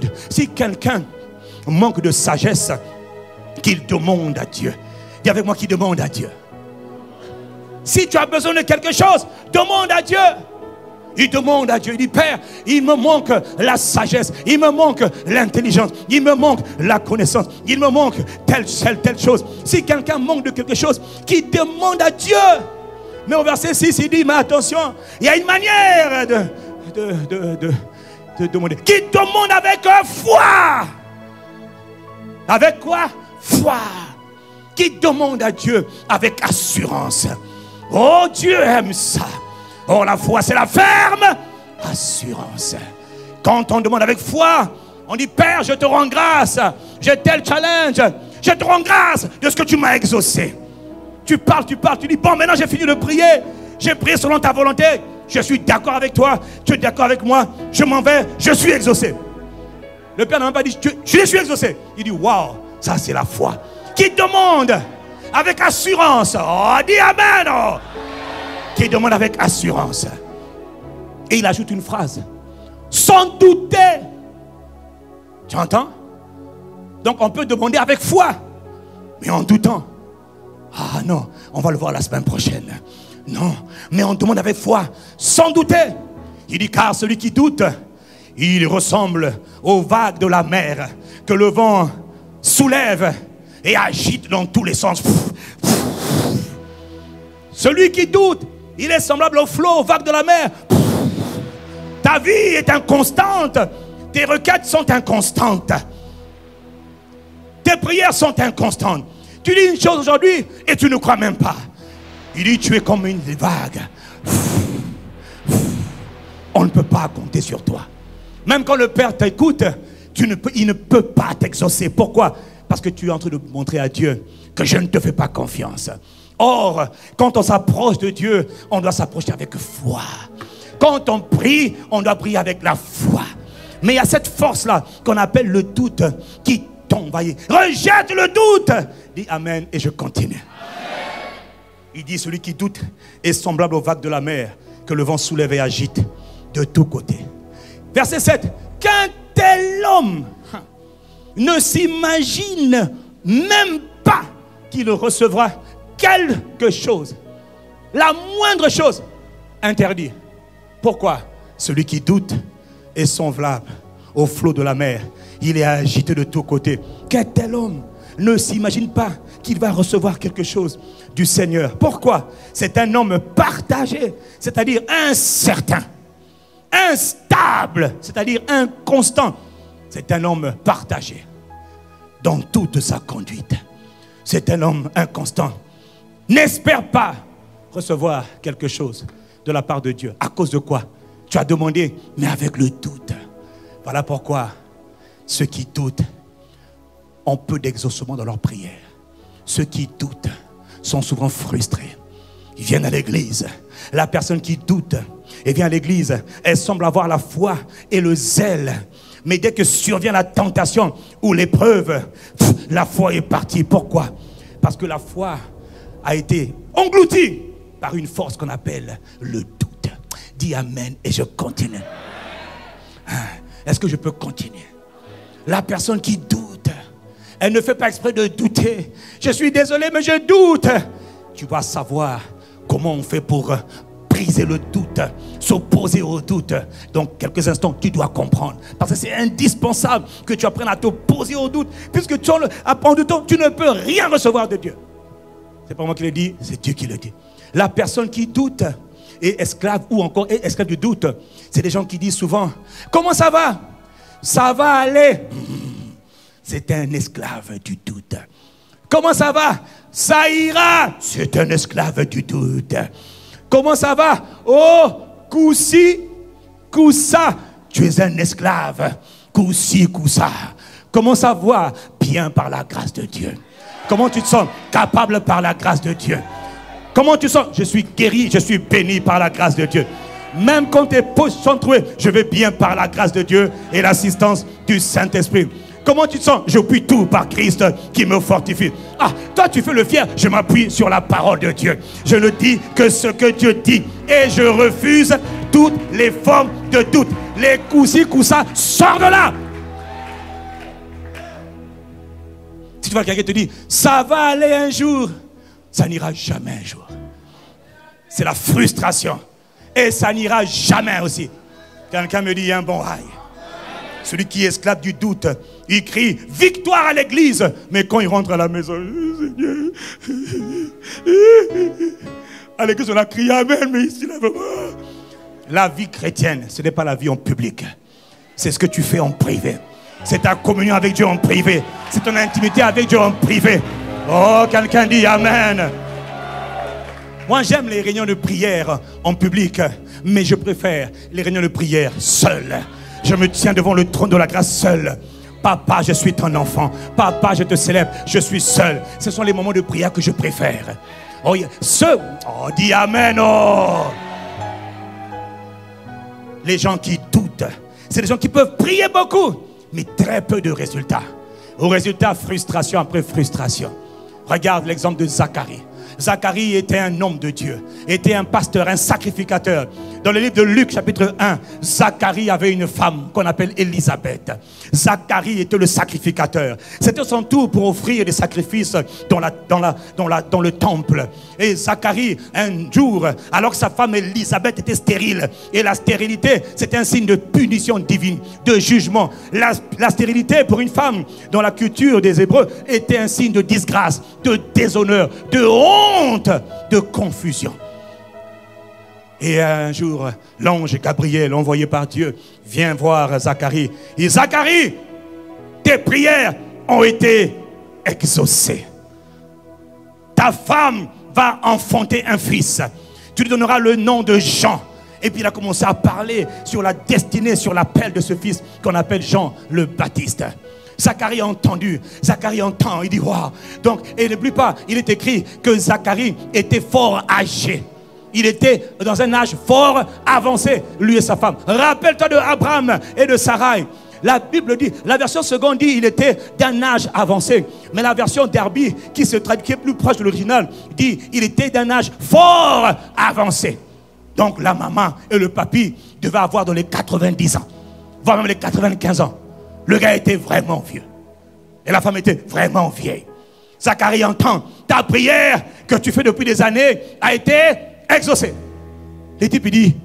S1: de sagesse, qu'il demande à Dieu. Dis avec moi qu'il demande à Dieu. Si tu as besoin de quelque chose, demande à Dieu. Il demande à Dieu, il dit, Père, il me manque la sagesse, il me manque l'intelligence, il me manque la connaissance, il me manque telle chose. Si quelqu'un manque de quelque chose, qu'il demande à Dieu. Mais au verset 6, il dit, mais attention, il y a une manière de demander. Qu'il demande avec foi. Avec quoi? Foi. Qu'il demande à Dieu avec assurance. Oh, Dieu aime ça. Oh, la foi, c'est la ferme assurance. Quand on demande avec foi, on dit, Père, je te rends grâce. J'ai tel challenge. Je te rends grâce de ce que tu m'as exaucé. Tu parles, tu dis, bon, maintenant j'ai fini de prier. J'ai prié selon ta volonté. Je suis d'accord avec toi. Tu es d'accord avec moi. Je m'en vais. Je suis exaucé. Le Père n'a même pas dit, je suis exaucé. Il dit, waouh, ça c'est la foi. Qui demande avec assurance. Oh, dis amen. Oh. Qui demande avec assurance. Et il ajoute une phrase. Sans douter. Tu entends? Donc on peut demander avec foi. Mais en doutant. Ah non, on va le voir la semaine prochaine. Non, mais on demande avec foi. Sans douter. Il dit car celui qui doute, il ressemble aux vagues de la mer que le vent soulève et agite dans tous les sens. Celui qui doute, il est semblable au flot, aux vagues de la mer. Ta vie est inconstante. Tes requêtes sont inconstantes. Tes prières sont inconstantes. Tu dis une chose aujourd'hui et tu ne crois même pas. Il dit tu es comme une vague. On ne peut pas compter sur toi. Même quand le Père t'écoute, il ne peut pas t'exaucer. Pourquoi? Parce que tu es en train de montrer à Dieu que je ne te fais pas confiance. Or, quand on s'approche de Dieu, on doit s'approcher avec foi. Quand on prie, on doit prier avec la foi. Mais il y a cette force-là qu'on appelle le doute qui tombe. Rejette le doute. Dis Amen et je continue. Amen. Il dit celui qui doute est semblable aux vagues de la mer que le vent soulève et agite de tous côtés. Verset 7. Qu'un tel homme ne s'imagine même pas qu'il recevra quelque chose, la moindre chose, interdit. Pourquoi? Celui qui doute est semblable au flot de la mer. Il est agité de tous côtés. Qu'un tel homme ne s'imagine pas qu'il va recevoir quelque chose du Seigneur. Pourquoi? C'est un homme partagé, c'est-à-dire incertain, instable, c'est-à-dire inconstant. C'est un homme partagé dans toute sa conduite. C'est un homme inconstant. N'espère pas recevoir quelque chose de la part de Dieu. À cause de quoi? Tu as demandé, mais avec le doute. Voilà pourquoi ceux qui doutent ont peu d'exaucement dans leur prière. Ceux qui doutent sont souvent frustrés. Ils viennent à l'église. La personne qui doute et vient à l'église, elle semble avoir la foi et le zèle. Mais dès que survient la tentation ou l'épreuve, la foi est partie. Pourquoi? Parce que la foi a été engloutie par une force qu'on appelle le doute. Dis amen et je continue. Est-ce que je peux continuer? La personne qui doute, elle ne fait pas exprès de douter. Je suis désolé, mais je doute. Tu vas savoir comment on fait pour briser le doute, s'opposer au doute. Donc, quelques instants, tu dois comprendre. Parce que c'est indispensable que tu apprennes à t'opposer au doute. Puisque tu apprends du temps, tu ne peux rien recevoir de Dieu. C'est pas moi qui le dis, c'est Dieu qui le dit. La personne qui doute est esclave ou encore est esclave du doute. C'est des gens qui disent souvent, comment ça va? Ça va aller. C'est un esclave du doute. Comment ça va? Ça ira. C'est un esclave du doute. Comment ça va? Oh, coup-ci, coup-ça. Tu es un esclave. Coup-ci, coup-ça. Comment ça va? Bien par la grâce de Dieu. Comment tu te sens? Capable par la grâce de Dieu. Comment tu te sens? Je suis guéri, je suis béni par la grâce de Dieu. Même quand tes poches sont trouées, je vais bien par la grâce de Dieu et l'assistance du Saint-Esprit. Comment tu te sens? Je puis tout par Christ qui me fortifie. Ah, toi tu fais le fier, je m'appuie sur la parole de Dieu. Je ne dis que ce que Dieu dit et je refuse toutes les formes de doute. Les coups-ci, coups-ça, sors de là. Si tu vois quelqu'un te dit, ça va aller un jour, ça n'ira jamais un jour. C'est la frustration. Et ça n'ira jamais aussi. Quelqu'un me dit, il y a un bon rail. Celui qui est esclave du doute, il crie victoire à l'église. Mais quand il rentre à la maison, à l'église on a crié amen, mais ici la vie chrétienne, ce n'est pas la vie en public. C'est ce que tu fais en privé. C'est ta communion avec Dieu en privé. C'est ton intimité avec Dieu en privé. Oh, quelqu'un dit amen. Moi j'aime les réunions de prière en public, mais je préfère les réunions de prière seules. Je me tiens devant le trône de la grâce seul. Papa, je suis ton enfant. Papa, je te célèbre. Je suis seul. Ce sont les moments de prière que je préfère. Oh, dis amen. Oh. Les gens qui doutent, c'est des gens qui peuvent prier beaucoup, mais très peu de résultats. Au résultat, frustration après frustration. Regarde l'exemple de Zacharie. Zacharie était un homme de Dieu, était un pasteur, un sacrificateur. Dans le livre de Luc chapitre 1, Zacharie avait une femme qu'on appelle Élisabeth. Zacharie était le sacrificateur. C'était son tour pour offrir des sacrifices dans le temple. Et Zacharie, un jour, alors que sa femme Élisabeth était stérile, et la stérilité, c'était un signe de punition divine, de jugement. La stérilité pour une femme, dans la culture des Hébreux, était un signe de disgrâce, de déshonneur, de honte, de confusion. Et un jour, l'ange Gabriel, envoyé par Dieu, vient voir Zacharie. Et Zacharie, tes prières ont été exaucées. Ta femme va enfanter un fils. Tu lui donneras le nom de Jean. Et puis il a commencé à parler sur la destinée, sur l'appel de ce fils qu'on appelle Jean le Baptiste. Zacharie a entendu, Zacharie entend, il dit waouh. Donc, et n'oublie pas, il est écrit que Zacharie était fort âgé. Il était dans un âge fort avancé, lui et sa femme. Rappelle-toi de Abraham et de Sarai. La Bible dit, la version seconde dit il était d'un âge avancé. Mais la version Derby, qui est plus proche de l'original, dit il était d'un âge fort avancé. Donc la maman et le papy devaient avoir dans les 90 ans, voire même les 95 ans. Le gars était vraiment vieux. Et la femme était vraiment vieille. Zacharie entend, ta prière que tu fais depuis des années a été exaucée. Le type il dit,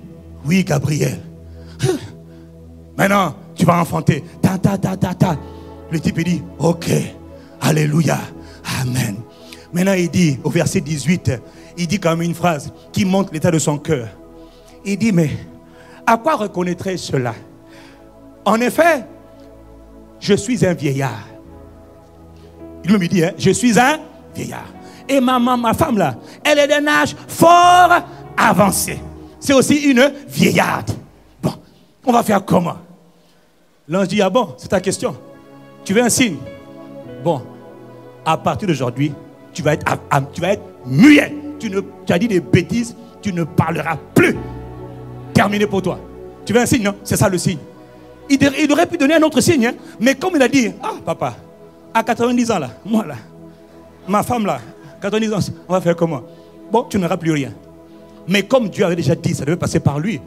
S1: oui Gabriel. Maintenant, tu vas enfanter. Le type il dit, ok, alléluia, amen. Maintenant il dit, au verset 18, il dit quand même une phrase qui montre l'état de son cœur. Il dit, mais à quoi reconnaîtrais-je cela? En effet, je suis un vieillard. Il me dit, hein, je suis un vieillard. Et ma femme là, elle est d'un âge fort avancé. C'est aussi une vieillarde. Bon, on va faire comment? L'ange dit, ah bon, c'est ta question. Tu veux un signe? Bon, à partir d'aujourd'hui, tu vas être muet. Tu as dit des bêtises, tu ne parleras plus. Terminé pour toi. Tu veux un signe, non? C'est ça le signe. Il aurait pu donner un autre signe, hein? Mais comme il a dit, ah papa, à 90 ans là, moi là, ma femme là, 90 ans, on va faire comment? Bon, tu n'auras plus rien. Mais comme Dieu avait déjà dit, ça devait passer par lui.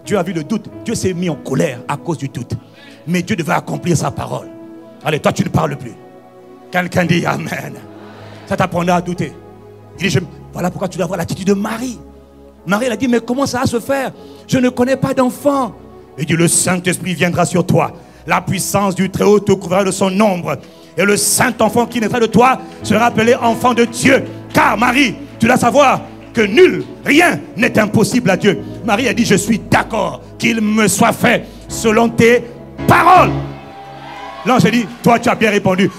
S1: Dieu a vu le doute. Dieu s'est mis en colère à cause du doute. Mais Dieu devait accomplir sa parole. Allez, toi tu ne parles plus. Quelqu'un dit Amen. Ça t'apprendra à douter. Il dit, voilà pourquoi tu dois avoir l'attitude de Marie. Marie, elle a dit, mais comment ça va se faire? Je ne connais pas d'enfant. Il dit, le Saint-Esprit viendra sur toi. La puissance du Très-Haut te couvrira de son ombre. Et le Saint-Enfant qui naîtra de toi sera appelé enfant de Dieu. Car Marie, tu dois savoir que nul, rien n'est impossible à Dieu. Marie a dit, je suis d'accord qu'il me soit fait selon tes paroles. L'ange a dit, toi tu as bien répondu.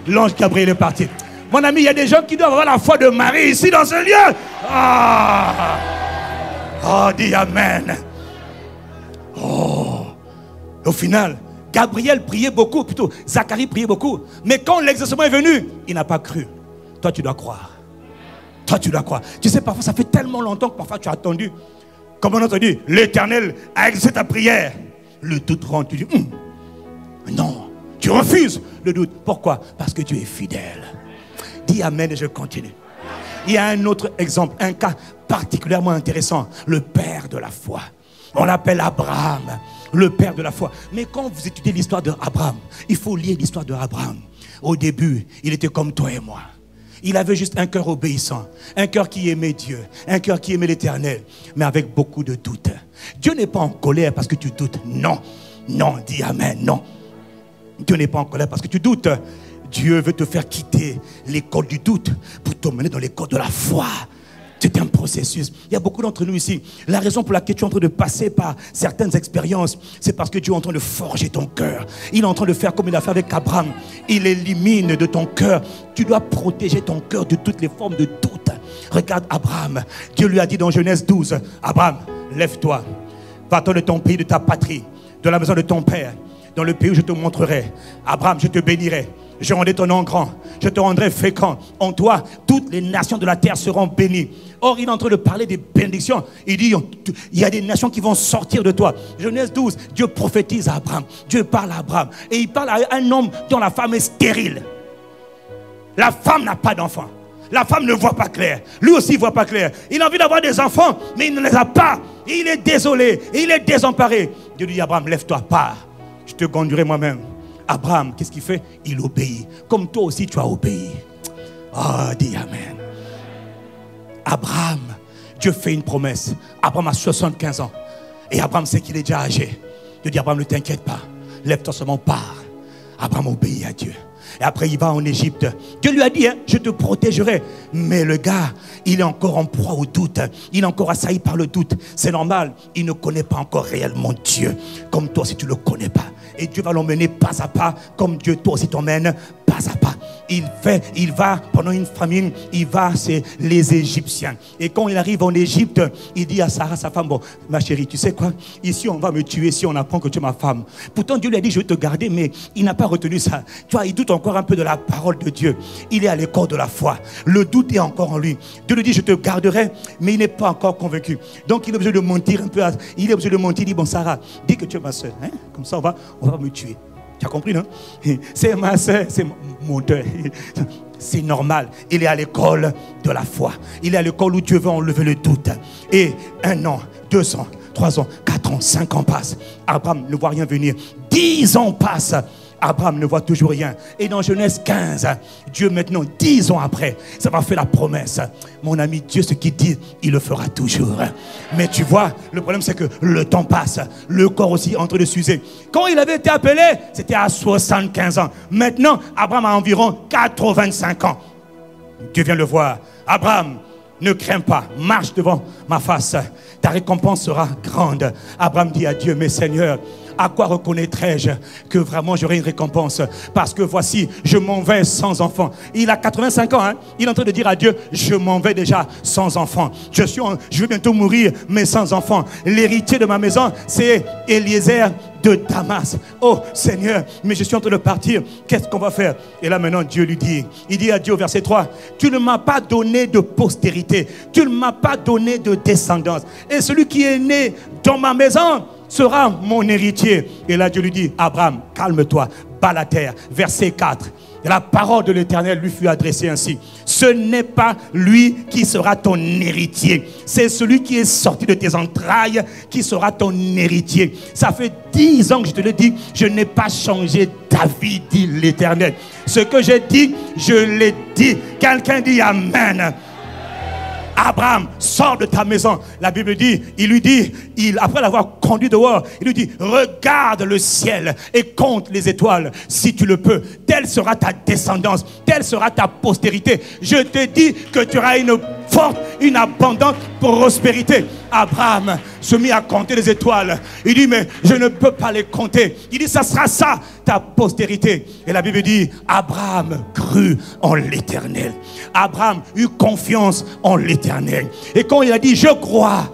S1: L'ange Gabriel est parti. Mon ami, il y a des gens qui doivent avoir la foi de Marie ici dans ce lieu. Ah, oh, dis Amen. Oh. Au final, Gabriel priait beaucoup, plutôt Zacharie priait beaucoup. Mais quand l'exaucement est venu, il n'a pas cru. Toi tu dois croire. Toi tu dois croire. Tu sais, parfois ça fait tellement longtemps que parfois tu as attendu. Comme on a entendu, l'Éternel a exaucé ta prière. Le doute rentre, tu dis, non, tu refuses le doute. Pourquoi? Parce que Dieu est fidèle. Dis Amen et je continue. Il y a un autre exemple, un cas particulièrement intéressant. Le père de la foi. On l'appelle Abraham, le père de la foi. Mais quand vous étudiez l'histoire d'Abraham, il faut lire l'histoire d'Abraham. Au début, il était comme toi et moi. Il avait juste un cœur obéissant, un cœur qui aimait Dieu, un cœur qui aimait l'Éternel, mais avec beaucoup de doutes. Dieu n'est pas en colère parce que tu doutes. Non, non, dis Amen, non. Dieu n'est pas en colère parce que tu doutes. Dieu veut te faire quitter l'école du doute pour t'emmener dans l'école de la foi. C'est un processus. Il y a beaucoup d'entre nous ici. La raison pour laquelle tu es en train de passer par certaines expériences, c'est parce que Dieu est en train de forger ton cœur. Il est en train de faire comme il a fait avec Abraham. Il élimine de ton cœur. Tu dois protéger ton cœur de toutes les formes de doute. Regarde Abraham. Dieu lui a dit dans Genèse 12, Abraham, lève-toi. Va-t'en de ton pays, de ta patrie, de la maison de ton père, dans le pays où je te montrerai. Abraham, je te bénirai. Je rendrai ton nom grand, je te rendrai fécond. En toi, toutes les nations de la terre seront bénies. Or, il est en train de parler des bénédictions. Il dit, il y a des nations qui vont sortir de toi. Genèse 12, Dieu prophétise à Abraham. Dieu parle à Abraham. Et il parle à un homme dont la femme est stérile. La femme n'a pas d'enfant. La femme ne voit pas clair. Lui aussi ne voit pas clair. Il a envie d'avoir des enfants, mais il ne les a pas. Et il est désolé, et il est désemparé. Dieu dit, Abraham, lève-toi, pars. Je te conduirai moi-même. Abraham, qu'est-ce qu'il fait? Il obéit. Comme toi aussi, tu as obéi. Oh, dis Amen. Abraham, Dieu fait une promesse. Abraham a 75 ans. Et Abraham sait qu'il est déjà âgé. Dieu dit, Abraham, ne t'inquiète pas. Lève-toi seulement, pars. Abraham obéit à Dieu. Et après, il va en Égypte. Dieu lui a dit, je te protégerai. Mais le gars, il est encore en proie au doute. Il est encore assailli par le doute. C'est normal. Il ne connaît pas encore réellement Dieu. Comme toi, si tu ne le connais pas. Et Dieu va l'emmener pas à pas. Comme Dieu, toi aussi, t'emmène pas à pas. Il va, pendant une famine, il va, c'est les Égyptiens. Et quand il arrive en Égypte, il dit à Sarah, sa femme, bon, ma chérie, tu sais quoi? Ici, on va me tuer si on apprend que tu es ma femme. Pourtant, Dieu lui a dit, je vais te garder, mais il n'a pas retenu ça. Tu vois, il doute encore un peu de la parole de Dieu. Il est à l'école de la foi. Le doute est encore en lui. Dieu lui dit, je te garderai, mais il n'est pas encore convaincu. Donc, il est obligé de mentir un peu. Il est obligé de mentir. Il dit, bon, Sarah, dis que tu es ma soeur. Hein? Comme ça, on va me tuer. Tu as compris, non? C'est ma soeur, c'est mon deuil. C'est normal. Il est à l'école de la foi. Il est à l'école où Dieu veut enlever le doute. Et 1 an, 2 ans, 3 ans, 4 ans, 5 ans passent. Abraham ne voit rien venir. 10 ans passent. Abraham ne voit toujours rien. Et dans Genèse 15, Dieu maintenant, 10 ans après, ça va faire la promesse. Mon ami, Dieu, ce qu'il dit, il le fera toujours. Mais tu vois, le problème c'est que le temps passe. Le corps aussi est en train de s'user. Quand il avait été appelé, c'était à 75 ans. Maintenant, Abraham a environ 85 ans. Dieu vient le voir. Abraham, ne crains pas, marche devant ma face. Ta récompense sera grande. Abraham dit à Dieu, mais Seigneur, à quoi reconnaîtrais-je que vraiment j'aurai une récompense? Parce que voici, je m'en vais sans enfant. Il a 85 ans, hein? Il est en train de dire à Dieu, je m'en vais déjà sans enfant. Je vais bientôt mourir, mais sans enfant. L'héritier de ma maison, c'est Eliezer de Damas. Oh Seigneur, mais je suis en train de partir. Qu'est-ce qu'on va faire? Et là maintenant Dieu lui dit, il dit à Dieu au verset 3, tu ne m'as pas donné de postérité, tu ne m'as pas donné de descendance. Et celui qui est né dans ma maison sera mon héritier. Et là Dieu lui dit, Abraham, calme-toi, bats la terre. Verset 4. Et la parole de l'Éternel lui fut adressée ainsi. Ce n'est pas lui qui sera ton héritier. C'est celui qui est sorti de tes entrailles qui sera ton héritier. Ça fait 10 ans que je te le dis. Je n'ai pas changé d'avis, dit l'Éternel. Ce que j'ai dit, je l'ai dit. Quelqu'un dit Amen. Abraham, sors de ta maison. La Bible dit, il lui dit, après l'avoir conduit dehors, il lui dit, regarde le ciel et compte les étoiles si tu le peux. Telle sera ta descendance, telle sera ta postérité. Je te dis que tu auras une forte, une abondante prospérité. Abraham se mit à compter les étoiles. Il dit, mais je ne peux pas les compter. Il dit, ça sera ça, ta postérité. Et la Bible dit, Abraham crut en l'Éternel. Abraham eut confiance en l'Éternel. Et quand il a dit, je crois,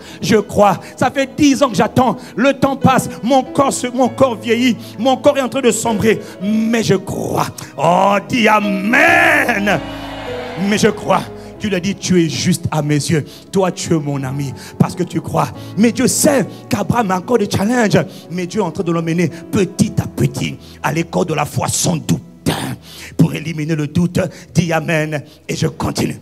S1: ça fait 10 ans que j'attends, le temps passe, mon corps vieillit, mon corps est en train de sombrer, mais je crois. Oh, dis Amen. Mais je crois. Tu lui as dit, tu es juste à mes yeux. Toi, tu es mon ami parce que tu crois. Mais Dieu sait qu'Abraham a encore des challenges. Mais Dieu est en train de l'emmener petit à petit à l'école de la foi sans doute. Pour éliminer le doute, dis Amen. Et je continue.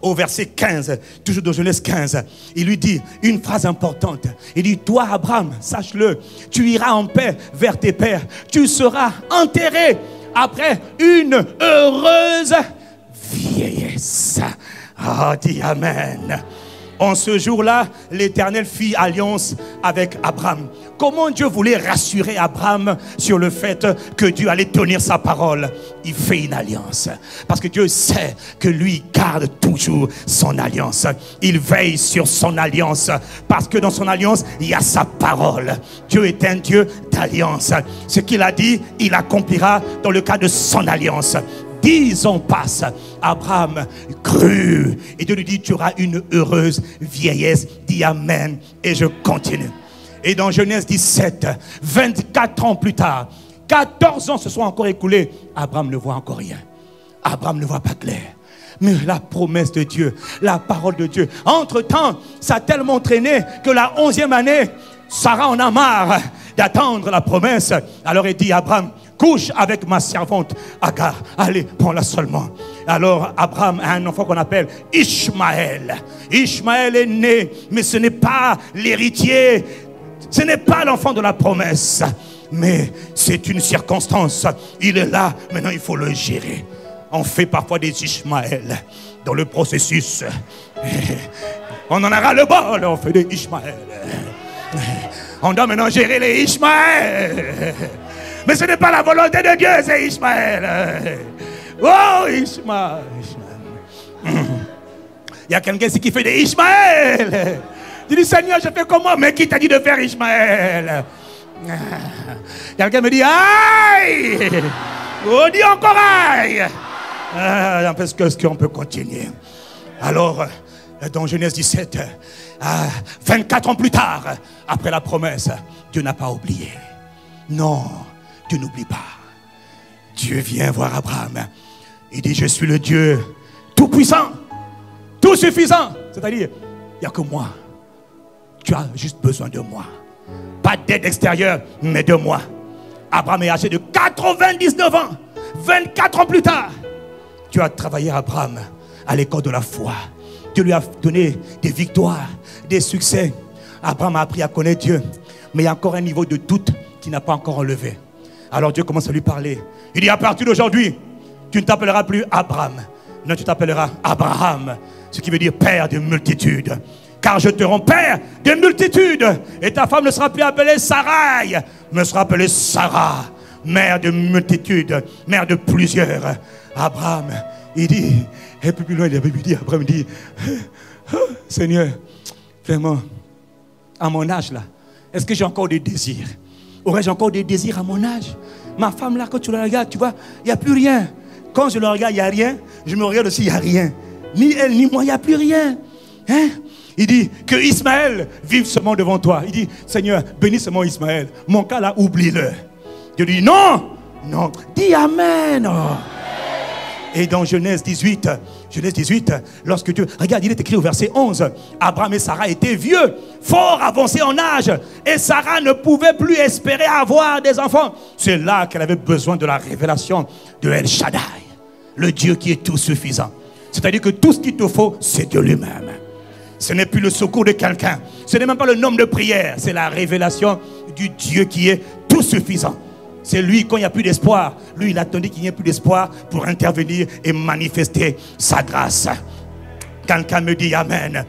S1: Au verset 15, toujours de Genèse 15, il lui dit une phrase importante. Il dit, toi Abraham, sache-le, tu iras en paix vers tes pères. Tu seras enterré après une heureuse vieillesse. Ah, dis Amen. En ce jour-là, l'Éternel fit alliance avec Abraham. Comment Dieu voulait rassurer Abraham sur le fait que Dieu allait tenir sa parole? Il fait une alliance. Parce que Dieu sait que lui garde toujours son alliance. Il veille sur son alliance. Parce que dans son alliance, il y a sa parole. Dieu est un Dieu d'alliance. Ce qu'il a dit, il accomplira dans le cadre de son alliance. 10 ans passent. Abraham crut. Et Dieu lui dit, tu auras une heureuse vieillesse. Dis Amen. Et je continue. Et dans Genèse 17, 24 ans plus tard, 14 ans se sont encore écoulés. Abraham ne voit encore rien. Abraham ne voit pas clair. Mais la promesse de Dieu, la parole de Dieu. Entre-temps, ça a tellement traîné que la 11e année, Sarah en a marre d'attendre la promesse. Alors il dit à Abraham, couche avec ma servante Agar. Allez, prends-la seulement. Alors Abraham a un enfant qu'on appelle Ishmaël. Ishmaël est né, mais ce n'est pas l'héritier. Ce n'est pas l'enfant de la promesse. Mais c'est une circonstance. Il est là, maintenant il faut le gérer. On fait parfois des Ishmaël dans le processus. On en aura le bol, on fait des Ishmaël. On doit maintenant gérer les Ishmaël. Mais ce n'est pas la volonté de Dieu, c'est Ishmaël. Oh, Ishmaël. Il y a quelqu'un ici qui fait des Ishmaël. Tu dis, Seigneur, je fais comment? Mais qui t'a dit de faire Ishmaël? Quelqu'un me dit, aïe. Oh, dis encore aïe. Parce qu'on peut continuer. Alors, dans Genèse 17, 24 ans plus tard, après la promesse, Dieu n'a pas oublié. Non, Dieu n'oublie pas. Dieu vient voir Abraham. Il dit, je suis le Dieu tout puissant, tout suffisant. C'est-à-dire, il n'y a que moi. Tu as juste besoin de moi. Pas d'aide extérieure, mais de moi. Abraham est âgé de 99 ans. 24 ans plus tard, Dieu a travaillé Abraham à l'école de la foi. Dieu lui a donné des victoires, des succès. Abraham a appris à connaître Dieu. Mais il y a encore un niveau de doute qui n'a pas encore enlevé. Alors Dieu commence à lui parler. Il dit, à partir d'aujourd'hui, tu ne t'appelleras plus Abraham. Non, tu t'appelleras Abraham. Ce qui veut dire père de multitudes. Car je te rends père de multitudes. Et ta femme ne sera plus appelée Sarai, mais sera appelée Sarah. Mère de multitudes, mère de plusieurs. Abraham, il dit, et puis plus loin, Abraham dit, Seigneur, vraiment, à mon âge là, est-ce que j'ai encore des désirs? aurais-je encore des désirs à mon âge? Ma femme là, quand tu la regardes, tu vois, il n'y a plus rien. Quand je le regarde, il n'y a rien. Je me regarde aussi, il n'y a rien. Ni elle, ni moi, il n'y a plus rien. Hein? Il dit que Ismaël vive seulement devant toi. Il dit, Seigneur, bénis seulement Ismaël. Mon cas là, oublie-le. Dieu dit, non, non. Dis Amen. Oh. Et dans Genèse 18, lorsque Dieu... Regarde, il est écrit au verset 11. Abraham et Sarah étaient vieux, fort avancés en âge. Et Sarah ne pouvait plus espérer avoir des enfants. C'est là qu'elle avait besoin de la révélation de El Shaddai, le Dieu qui est tout suffisant. C'est-à-dire que tout ce qu'il te faut, c'est de lui-même. Ce n'est plus le secours de quelqu'un. Ce n'est même pas le nombre de prières. C'est la révélation du Dieu qui est tout suffisant. C'est lui, quand il n'y a plus d'espoir, lui, il attendait qu'il n'y ait plus d'espoir pour intervenir et manifester sa grâce. Quelqu'un me dit Amen.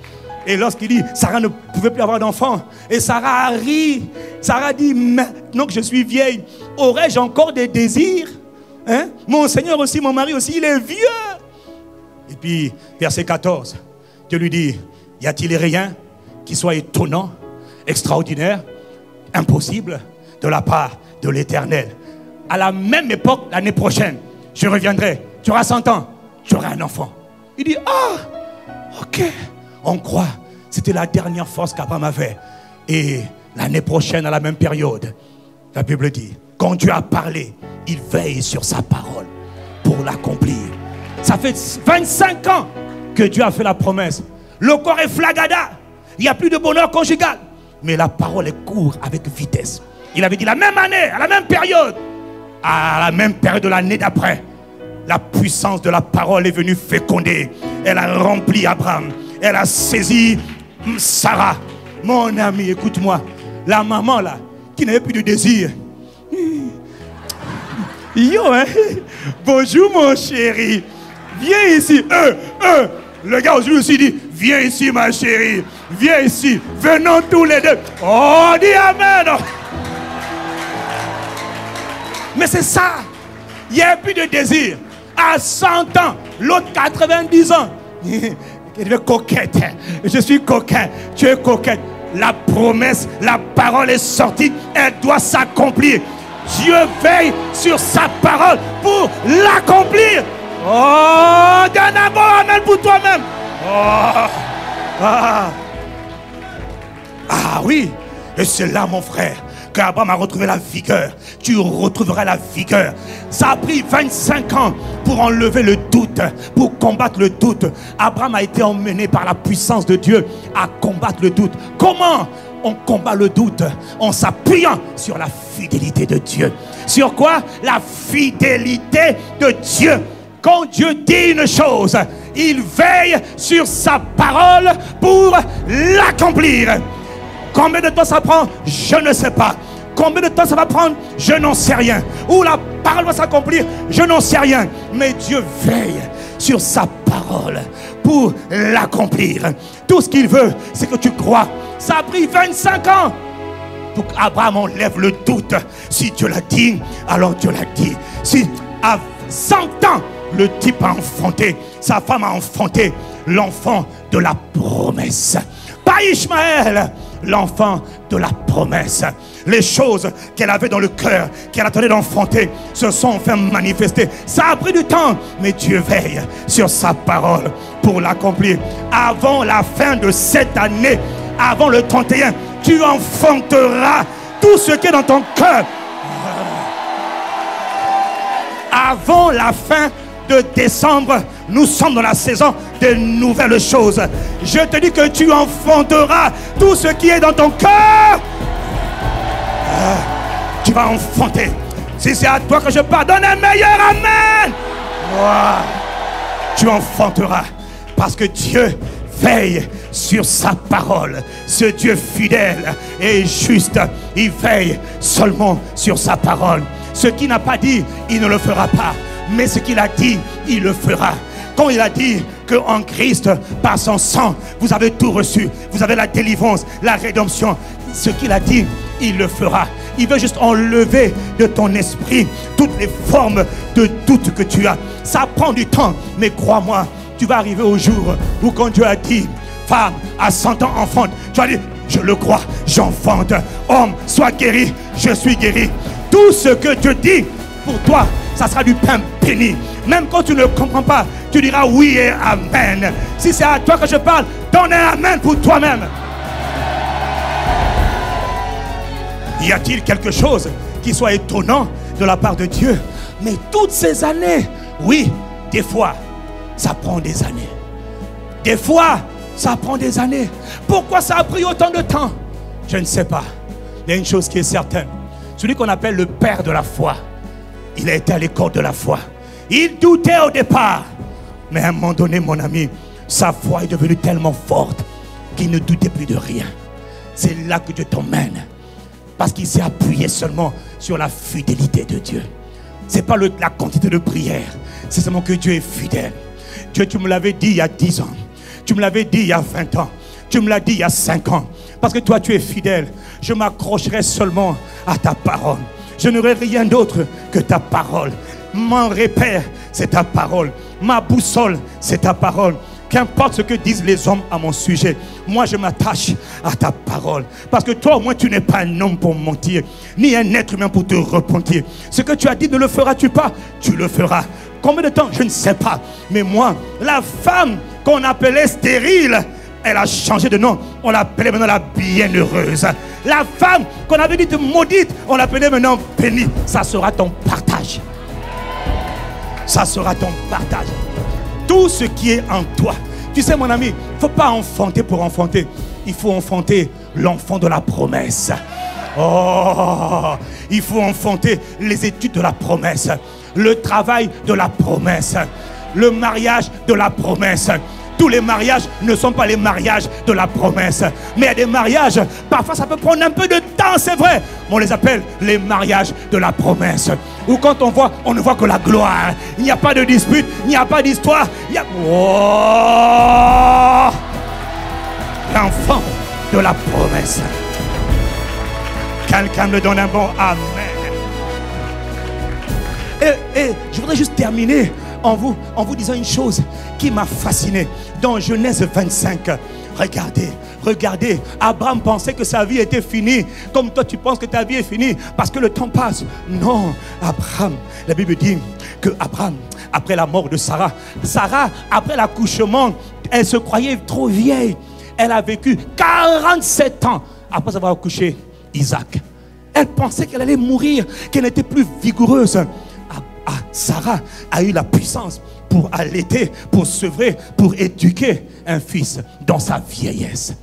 S1: Et lorsqu'il dit, Sarah ne pouvait plus avoir d'enfant. Et Sarah rit. Sarah dit, maintenant que je suis vieille, aurais-je encore des désirs? Hein? Mon Seigneur aussi, mon mari aussi, il est vieux. Et puis, verset 14, Dieu lui dit, y a-t-il rien qui soit étonnant, extraordinaire, impossible de la part de l'Éternel? À la même époque, l'année prochaine, je reviendrai. Tu auras 100 ans, tu auras un enfant. Il dit, ah, ok. On croit, c'était la dernière force qu'Abraham avait. Et l'année prochaine, à la même période, la Bible dit, quand Dieu a parlé, il veille sur sa parole pour l'accomplir. Ça fait 25 ans que Dieu a fait la promesse. Le corps est flagada. Il n'y a plus de bonheur conjugal. Mais la parole est court avec vitesse. Il avait dit la même année, à la même période, à la même période de l'année d'après, la puissance de la parole est venue féconder. Elle a rempli Abraham. Elle a saisi Sarah. Mon ami, écoute-moi. La maman là, qui n'avait plus de désir. Yo, hein? Bonjour mon chéri. Viens ici. Le gars aujourd'hui aussi dit, viens ici ma chérie. Viens ici. Venons tous les deux. Oh, dis Amen. Mais c'est ça. Il n'y a plus de désir. À 100 ans, l'autre 90 ans. Il est coquette. Je suis coquin. Tu es coquette. La promesse, la parole est sortie. Elle doit s'accomplir. Dieu veille sur sa parole pour l'accomplir. Oh, donne un bon amen pour toi-même. Oh, ah oui. Et c'est là, mon frère, qu'Abraham a retrouvé la vigueur. Tu retrouveras la vigueur. Ça a pris 25 ans pour enlever le doute, pour combattre le doute. Abraham a été emmené par la puissance de Dieu à combattre le doute. Comment on combat le doute? En s'appuyant sur la fidélité de Dieu. Sur quoi? La fidélité de Dieu. Quand Dieu dit une chose, il veille sur sa parole pour l'accomplir. Combien de temps ça prend? Je ne sais pas. Combien de temps ça va prendre? Je n'en sais rien. Où la parole va s'accomplir? Je n'en sais rien. Mais Dieu veille sur sa parole pour l'accomplir. Tout ce qu'il veut, c'est que tu crois. Ça a pris 25 ans pour qu'Abraham enlève le doute. Si Dieu l'a dit, alors Dieu l'a dit. Si à 100 ans, le type a enfanté, sa femme a enfanté l'enfant de la promesse. Pas Ishmaël, l'enfant de la promesse. Les choses qu'elle avait dans le cœur, qu'elle attendait d'enfanter, se sont enfin manifestées. Ça a pris du temps, mais Dieu veille sur sa parole pour l'accomplir. Avant la fin de cette année, avant le 31, tu enfanteras tout ce qui est dans ton cœur. Avant la fin de décembre, nous sommes dans la saison de nouvelles choses. Je te dis que tu enfanteras tout ce qui est dans ton cœur. Tu vas enfanter. Si c'est à toi que je pardonne, un meilleur amen. Tu enfanteras parce que Dieu veille sur sa parole. Ce Dieu fidèle et juste, il veille seulement sur sa parole. Ce qu'il n'a pas dit, il ne le fera pas. Mais ce qu'il a dit, il le fera. Quand il a dit qu'en Christ, par son sang, vous avez tout reçu. Vous avez la délivrance, la rédemption. Ce qu'il a dit, il le fera. Il veut juste enlever de ton esprit toutes les formes de doute que tu as. Ça prend du temps, mais crois-moi, tu vas arriver au jour où quand Dieu a dit, femme, à 100 ans enfante, tu vas dire, je le crois, j'enfante. Homme, sois guéri, je suis guéri. Tout ce que Dieu dit pour toi, ça sera du pain béni. Même quand tu ne comprends pas, tu diras oui et amen. Si c'est à toi que je parle, donne un amen pour toi-même. Y a-t-il quelque chose qui soit étonnant de la part de Dieu? Mais toutes ces années, oui, des fois, ça prend des années. Des fois, ça prend des années. Pourquoi ça a pris autant de temps? Je ne sais pas. Il y a une chose qui est certaine. Celui qu'on appelle le père de la foi, il a été à l'école de la foi. Il doutait au départ. Mais à un moment donné, mon ami, sa foi est devenue tellement forte qu'il ne doutait plus de rien. C'est là que Dieu t'emmène. Parce qu'il s'est appuyé seulement sur la fidélité de Dieu. Ce n'est pas la quantité de prière. C'est seulement que Dieu est fidèle. Dieu, tu me l'avais dit il y a 10 ans. Tu me l'avais dit il y a 20 ans. Tu me l'as dit il y a 5 ans. Parce que toi, tu es fidèle. Je m'accrocherai seulement à ta parole. Je n'aurai rien d'autre que ta parole. Mon repère, c'est ta parole. Ma boussole, c'est ta parole. Qu'importe ce que disent les hommes à mon sujet, moi je m'attache à ta parole. Parce que toi au moins tu n'es pas un homme pour mentir, ni un être humain pour te repentir. Ce que tu as dit ne le feras-tu pas? Tu le feras. Combien de temps? Je ne sais pas. Mais moi, la femme qu'on appelait stérile, elle a changé de nom. On l'appelait maintenant la bienheureuse. La femme qu'on avait dit maudite, on l'appelait maintenant bénie. Ça sera ton partage. Ça sera ton partage. Tout ce qui est en toi. Tu sais mon ami, il ne faut pas enfanter pour enfanter. Il faut enfanter l'enfant de la promesse. Oh, il faut enfanter les études de la promesse. Le travail de la promesse. Le mariage de la promesse. Tous les mariages ne sont pas les mariages de la promesse. Mais il y a des mariages, parfois ça peut prendre un peu de temps, c'est vrai. Mais on les appelle les mariages de la promesse. Ou quand on voit, on ne voit que la gloire. Il n'y a pas de dispute, il n'y a pas d'histoire. Oh, l'enfant de la promesse. Quelqu'un me donne un bon amen. Et je voudrais juste terminer en vous disant une chose qui m'a fasciné. Dans Genèse 25, regardez, Abraham pensait que sa vie était finie, comme toi tu penses que ta vie est finie, parce que le temps passe. Non, Abraham, la Bible dit que Abraham, après la mort de Sarah, après l'accouchement, elle se croyait trop vieille. Elle a vécu 47 ans après avoir accouché Isaac. Elle pensait qu'elle allait mourir, qu'elle n'était plus vigoureuse. Sarah a eu la puissance pour allaiter, pour sevrer, pour éduquer un fils dans sa vieillesse.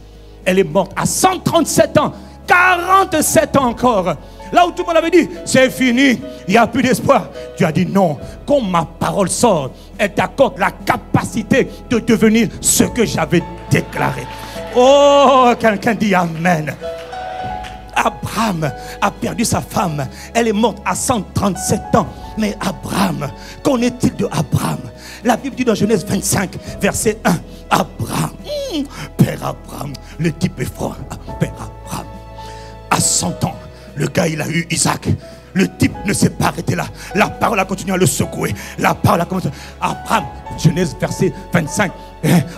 S1: Elle est morte à 137 ans, 47 ans encore. Là où tout le monde avait dit, c'est fini, il n'y a plus d'espoir. Tu as dit non, quand ma parole sort, elle t'accorde la capacité de devenir ce que j'avais déclaré. Oh, quelqu'un dit amen. Abraham a perdu sa femme. Elle est morte à 137 ans. Mais Abraham, qu'en est-il de Abraham? La Bible dit dans Genèse 25, verset 1, Abraham, Père Abraham, le type est froid. Père Abraham, à 100 ans, le gars il a eu Isaac. Le type ne s'est pas arrêté là. La parole a continué à le secouer. La parole a commencé. Abraham, Genèse verset 25,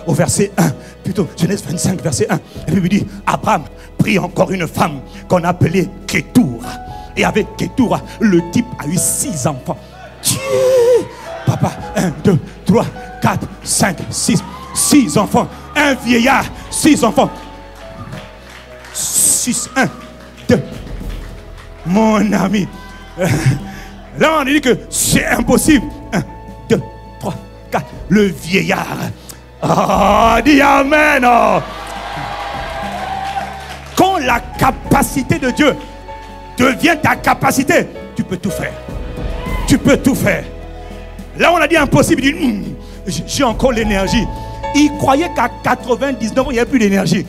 S1: au verset 1, plutôt Genèse 25, verset 1. La Bible dit, Abraham prit encore une femme qu'on appelait Ketura. Et avec Ketura, le type a eu 6 enfants. Papa, 1, 2, 3, 4, 5, 6 enfants. Un vieillard, 6 enfants. 6, 1, 2. Mon ami. Là, on dit que c'est impossible. 1, 2, 3, 4. Le vieillard. Oh, dis amen. Oh. Quand la capacité de Dieu devient ta capacité, tu peux tout faire. Tu peux tout faire. Là, on a dit impossible. Il dit, j'ai encore l'énergie. Il croyait qu'à 99 ans, il n'y avait plus d'énergie.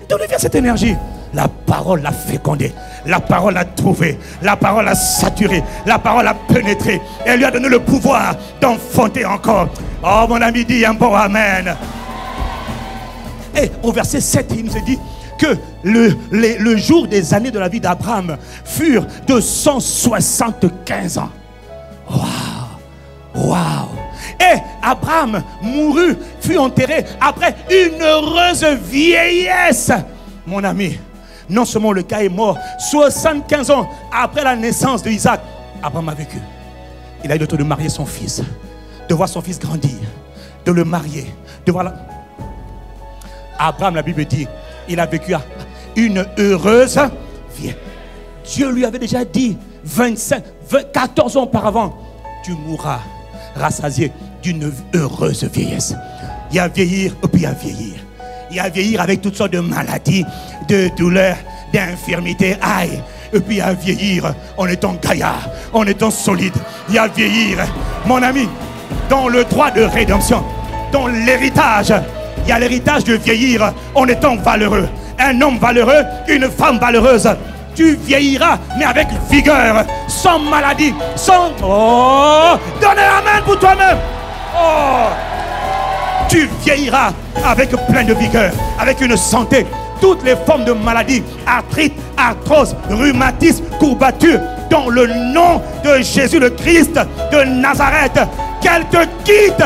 S1: D'où vient cette énergie? La parole l'a fécondé. La parole l'a trouvé. La parole l'a saturé. La parole l'a pénétré. Elle lui a donné le pouvoir d'enfanter encore. Oh, mon ami, dit un bon amen. Et au verset 7, il nous a dit que le jour des années de la vie d'Abraham furent de 175 ans. Waouh! Waouh! Et Abraham mourut, fut enterré après une heureuse vieillesse. mon ami, non seulement le gars est mort, 75 ans après la naissance d'Isaac, Abraham a vécu. Il a eu le temps de marier son fils, de voir son fils grandir, de le marier, de voir Abraham, la Bible dit, il a vécu une heureuse vie. Dieu lui avait déjà dit 14 ans auparavant, tu mourras rassasié d'une heureuse vieillesse. Il y a vieillir et puis il y a vieillir. Il y a vieillir avec toutes sortes de maladies, de douleurs, d'infirmités. Aïe. Et puis il y a vieillir en étant gaillard, en étant solide. Il y a vieillir, mon ami, dans le droit de rédemption, dans l'héritage. Il y a l'héritage de vieillir en étant valeureux. Un homme valeureux, une femme valeureuse. Tu vieilliras, mais avec vigueur, sans maladie, sans... Oh, donnez amen pour toi-même. Oh, tu vieilliras avec plein de vigueur, avec une santé. Toutes les formes de maladies, arthrite, arthrose, rhumatisme, courbature, dans le nom de Jésus le Christ de Nazareth, qu'elle te quitte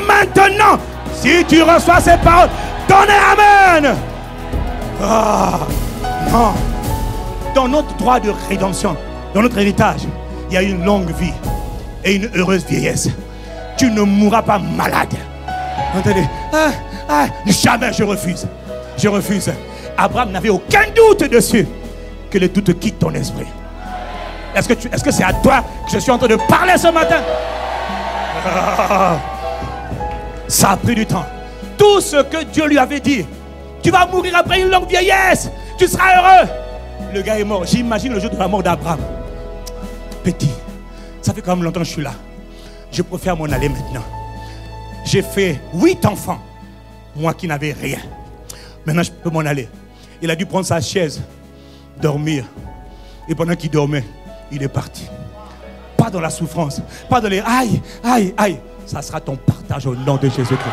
S1: maintenant. Si tu reçois ces paroles, donnez amen. Ah, non. Dans notre droit de rédemption, dans notre héritage, il y a une longue vie et une heureuse vieillesse. Tu ne mourras pas malade. Entendez? Jamais, je refuse. Je refuse. Abraham n'avait aucun doute dessus que le doute quitte ton esprit. Est-ce que c'est à toi que je suis en train de parler ce matin? Ça a pris du temps. Tout ce que Dieu lui avait dit, tu vas mourir après une longue vieillesse, tu seras heureux. Le gars est mort. J'imagine le jour de la mort d'Abraham. Petit, ça fait quand même longtemps que je suis là. Je préfère m'en aller maintenant. J'ai fait 8 enfants, moi qui n'avais rien. Maintenant je peux m'en aller. Il a dû prendre sa chaise, dormir. Et pendant qu'il dormait, il est parti. Pas dans la souffrance, pas dans les aïe, aïe, aïe. Ça sera ton partage au nom de Jésus-Christ.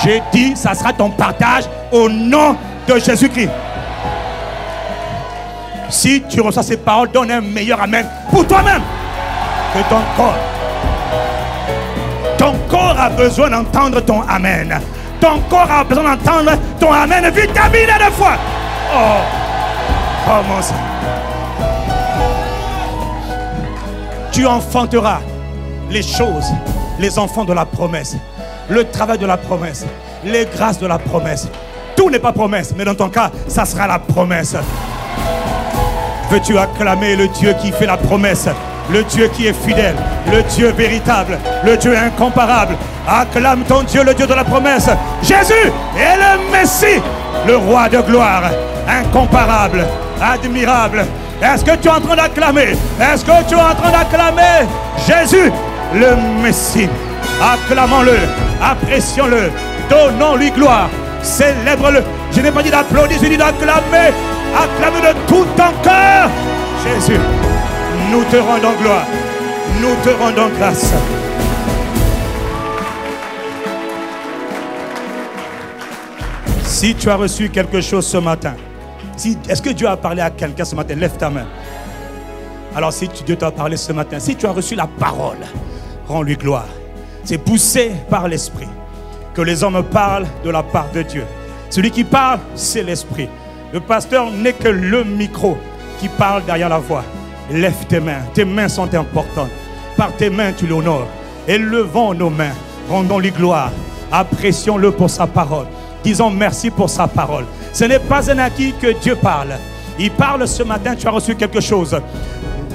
S1: J'ai dit, ça sera ton partage au nom de Jésus-Christ. Si tu reçois ces paroles, donne un meilleur amen pour toi-même que ton corps. Ton corps a besoin d'entendre ton amen. Ton corps a besoin d'entendre ton amen vitaminé de foi. Oh, comment ça? Tu enfanteras les choses, les enfants de la promesse, le travail de la promesse, les grâces de la promesse. Tout n'est pas promesse, mais dans ton cas, ça sera la promesse. Veux-tu acclamer le Dieu qui fait la promesse, le Dieu qui est fidèle, le Dieu véritable, le Dieu incomparable? Acclame ton Dieu, le Dieu de la promesse. Jésus est le Messie, le roi de gloire, incomparable, admirable. Est-ce que tu es en train d'acclamer? Est-ce que tu es en train d'acclamer Jésus, le Messie? Acclamons-le, apprécions-le, donnons-lui gloire, célèbre-le. Je n'ai pas dit d'applaudir, j'ai dit d'acclamer. Acclame de tout ton cœur. Jésus, nous te rendons gloire, nous te rendons grâce. Si tu as reçu quelque chose ce matin, est-ce que Dieu a parlé à quelqu'un ce matin? Lève ta main. Alors si Dieu t'a parlé ce matin, si tu as reçu la parole, rends-lui gloire. C'est poussé par l'Esprit que les hommes parlent de la part de Dieu. Celui qui parle, c'est l'Esprit. Le pasteur n'est que le micro qui parle derrière la voix. Lève tes mains sont importantes. Par tes mains, tu l'honores. Élevons nos mains, rendons-lui gloire. Apprécions-le pour sa parole. Disons merci pour sa parole. Ce n'est pas un acquis que Dieu parle. Il parle ce matin, tu as reçu quelque chose.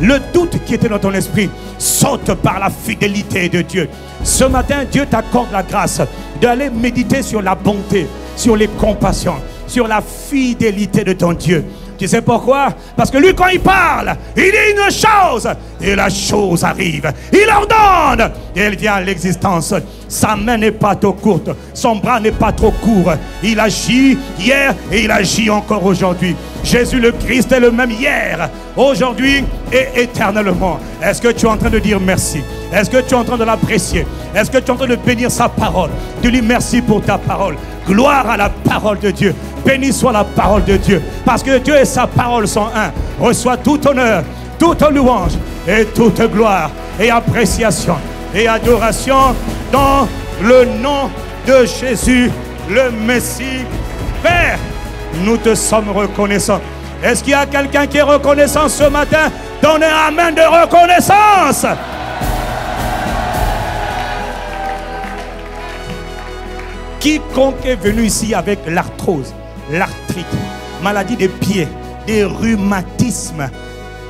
S1: Le doute qui était dans ton esprit saute par la fidélité de Dieu. Ce matin, Dieu t'accorde la grâce d'aller méditer sur la bonté, sur les compassions, sur la fidélité de ton Dieu. Tu sais pourquoi? Parce que lui, quand il parle, il dit une chose et la chose arrive. Il ordonne et elle vient à l'existence. Sa main n'est pas trop courte, son bras n'est pas trop court. Il agit hier et il agit encore aujourd'hui. Jésus le Christ est le même hier, aujourd'hui et éternellement. Est-ce que tu es en train de dire merci? Est-ce que tu es en train de l'apprécier? Est-ce que tu es en train de bénir sa parole? Dis-lui merci pour ta parole. Gloire à la parole de Dieu. Béni soit la parole de Dieu. Parce que Dieu et sa parole sont un. Reçois tout honneur, toute louange et toute gloire et appréciation et adoration dans le nom de Jésus, le Messie. Père, Nous te sommes reconnaissants. Est-ce qu'il y a quelqu'un qui est reconnaissant ce matin? Donnez un amen de reconnaissance. Quiconque est venu ici avec l'arthrose, l'arthrite, maladie des pieds, des rhumatismes,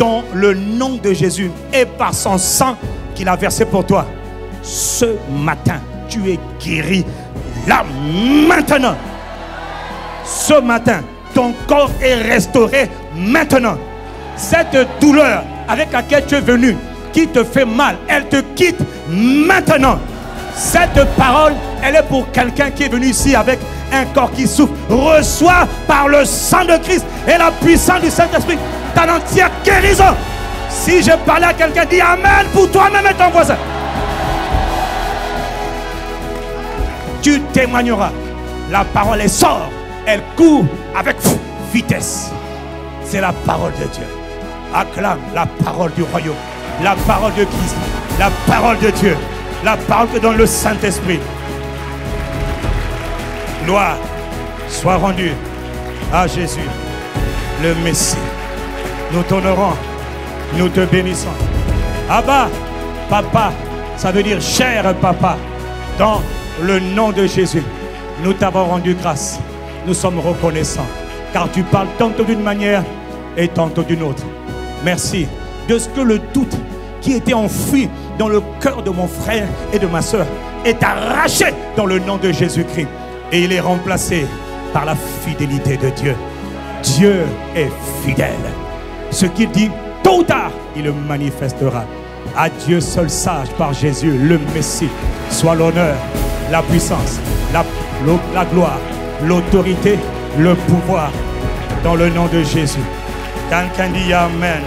S1: dans le nom de Jésus et par son sang qu'il a versé pour toi, ce matin, tu es guéri. Là, maintenant. Ce matin, ton corps est restauré maintenant. Cette douleur avec laquelle tu es venu, qui te fait mal, elle te quitte maintenant. Cette parole, elle est pour quelqu'un qui est venu ici avec un corps qui souffre. Reçois par le sang de Christ et la puissance du Saint-Esprit ta entière guérison. Si je parlais à quelqu'un, dis amen pour toi-même et ton voisin. Tu témoigneras. La parole, elle sort, elle court avec vitesse. C'est la parole de Dieu. Acclame la parole du royaume, la parole de Christ, la parole de Dieu, la parole que donne le Saint-Esprit. Gloire soit rendue à Jésus, le Messie. Nous t'honorons, nous te bénissons. Abba, papa, ça veut dire cher papa. Dans le nom de Jésus, nous t'avons rendu grâce. Nous sommes reconnaissants, car tu parles tantôt d'une manière et tantôt d'une autre. Merci de ce que le doute qui était enfoui dans le cœur de mon frère et de ma soeur est arraché dans le nom de Jésus-Christ. Et il est remplacé par la fidélité de Dieu. Dieu est fidèle. Ce qu'il dit, tôt ou tard, il le manifestera. À Dieu seul sage par Jésus, le Messie, soit l'honneur, la puissance, la gloire, l'autorité, le pouvoir, dans le nom de Jésus. Quelqu'un dit Amen.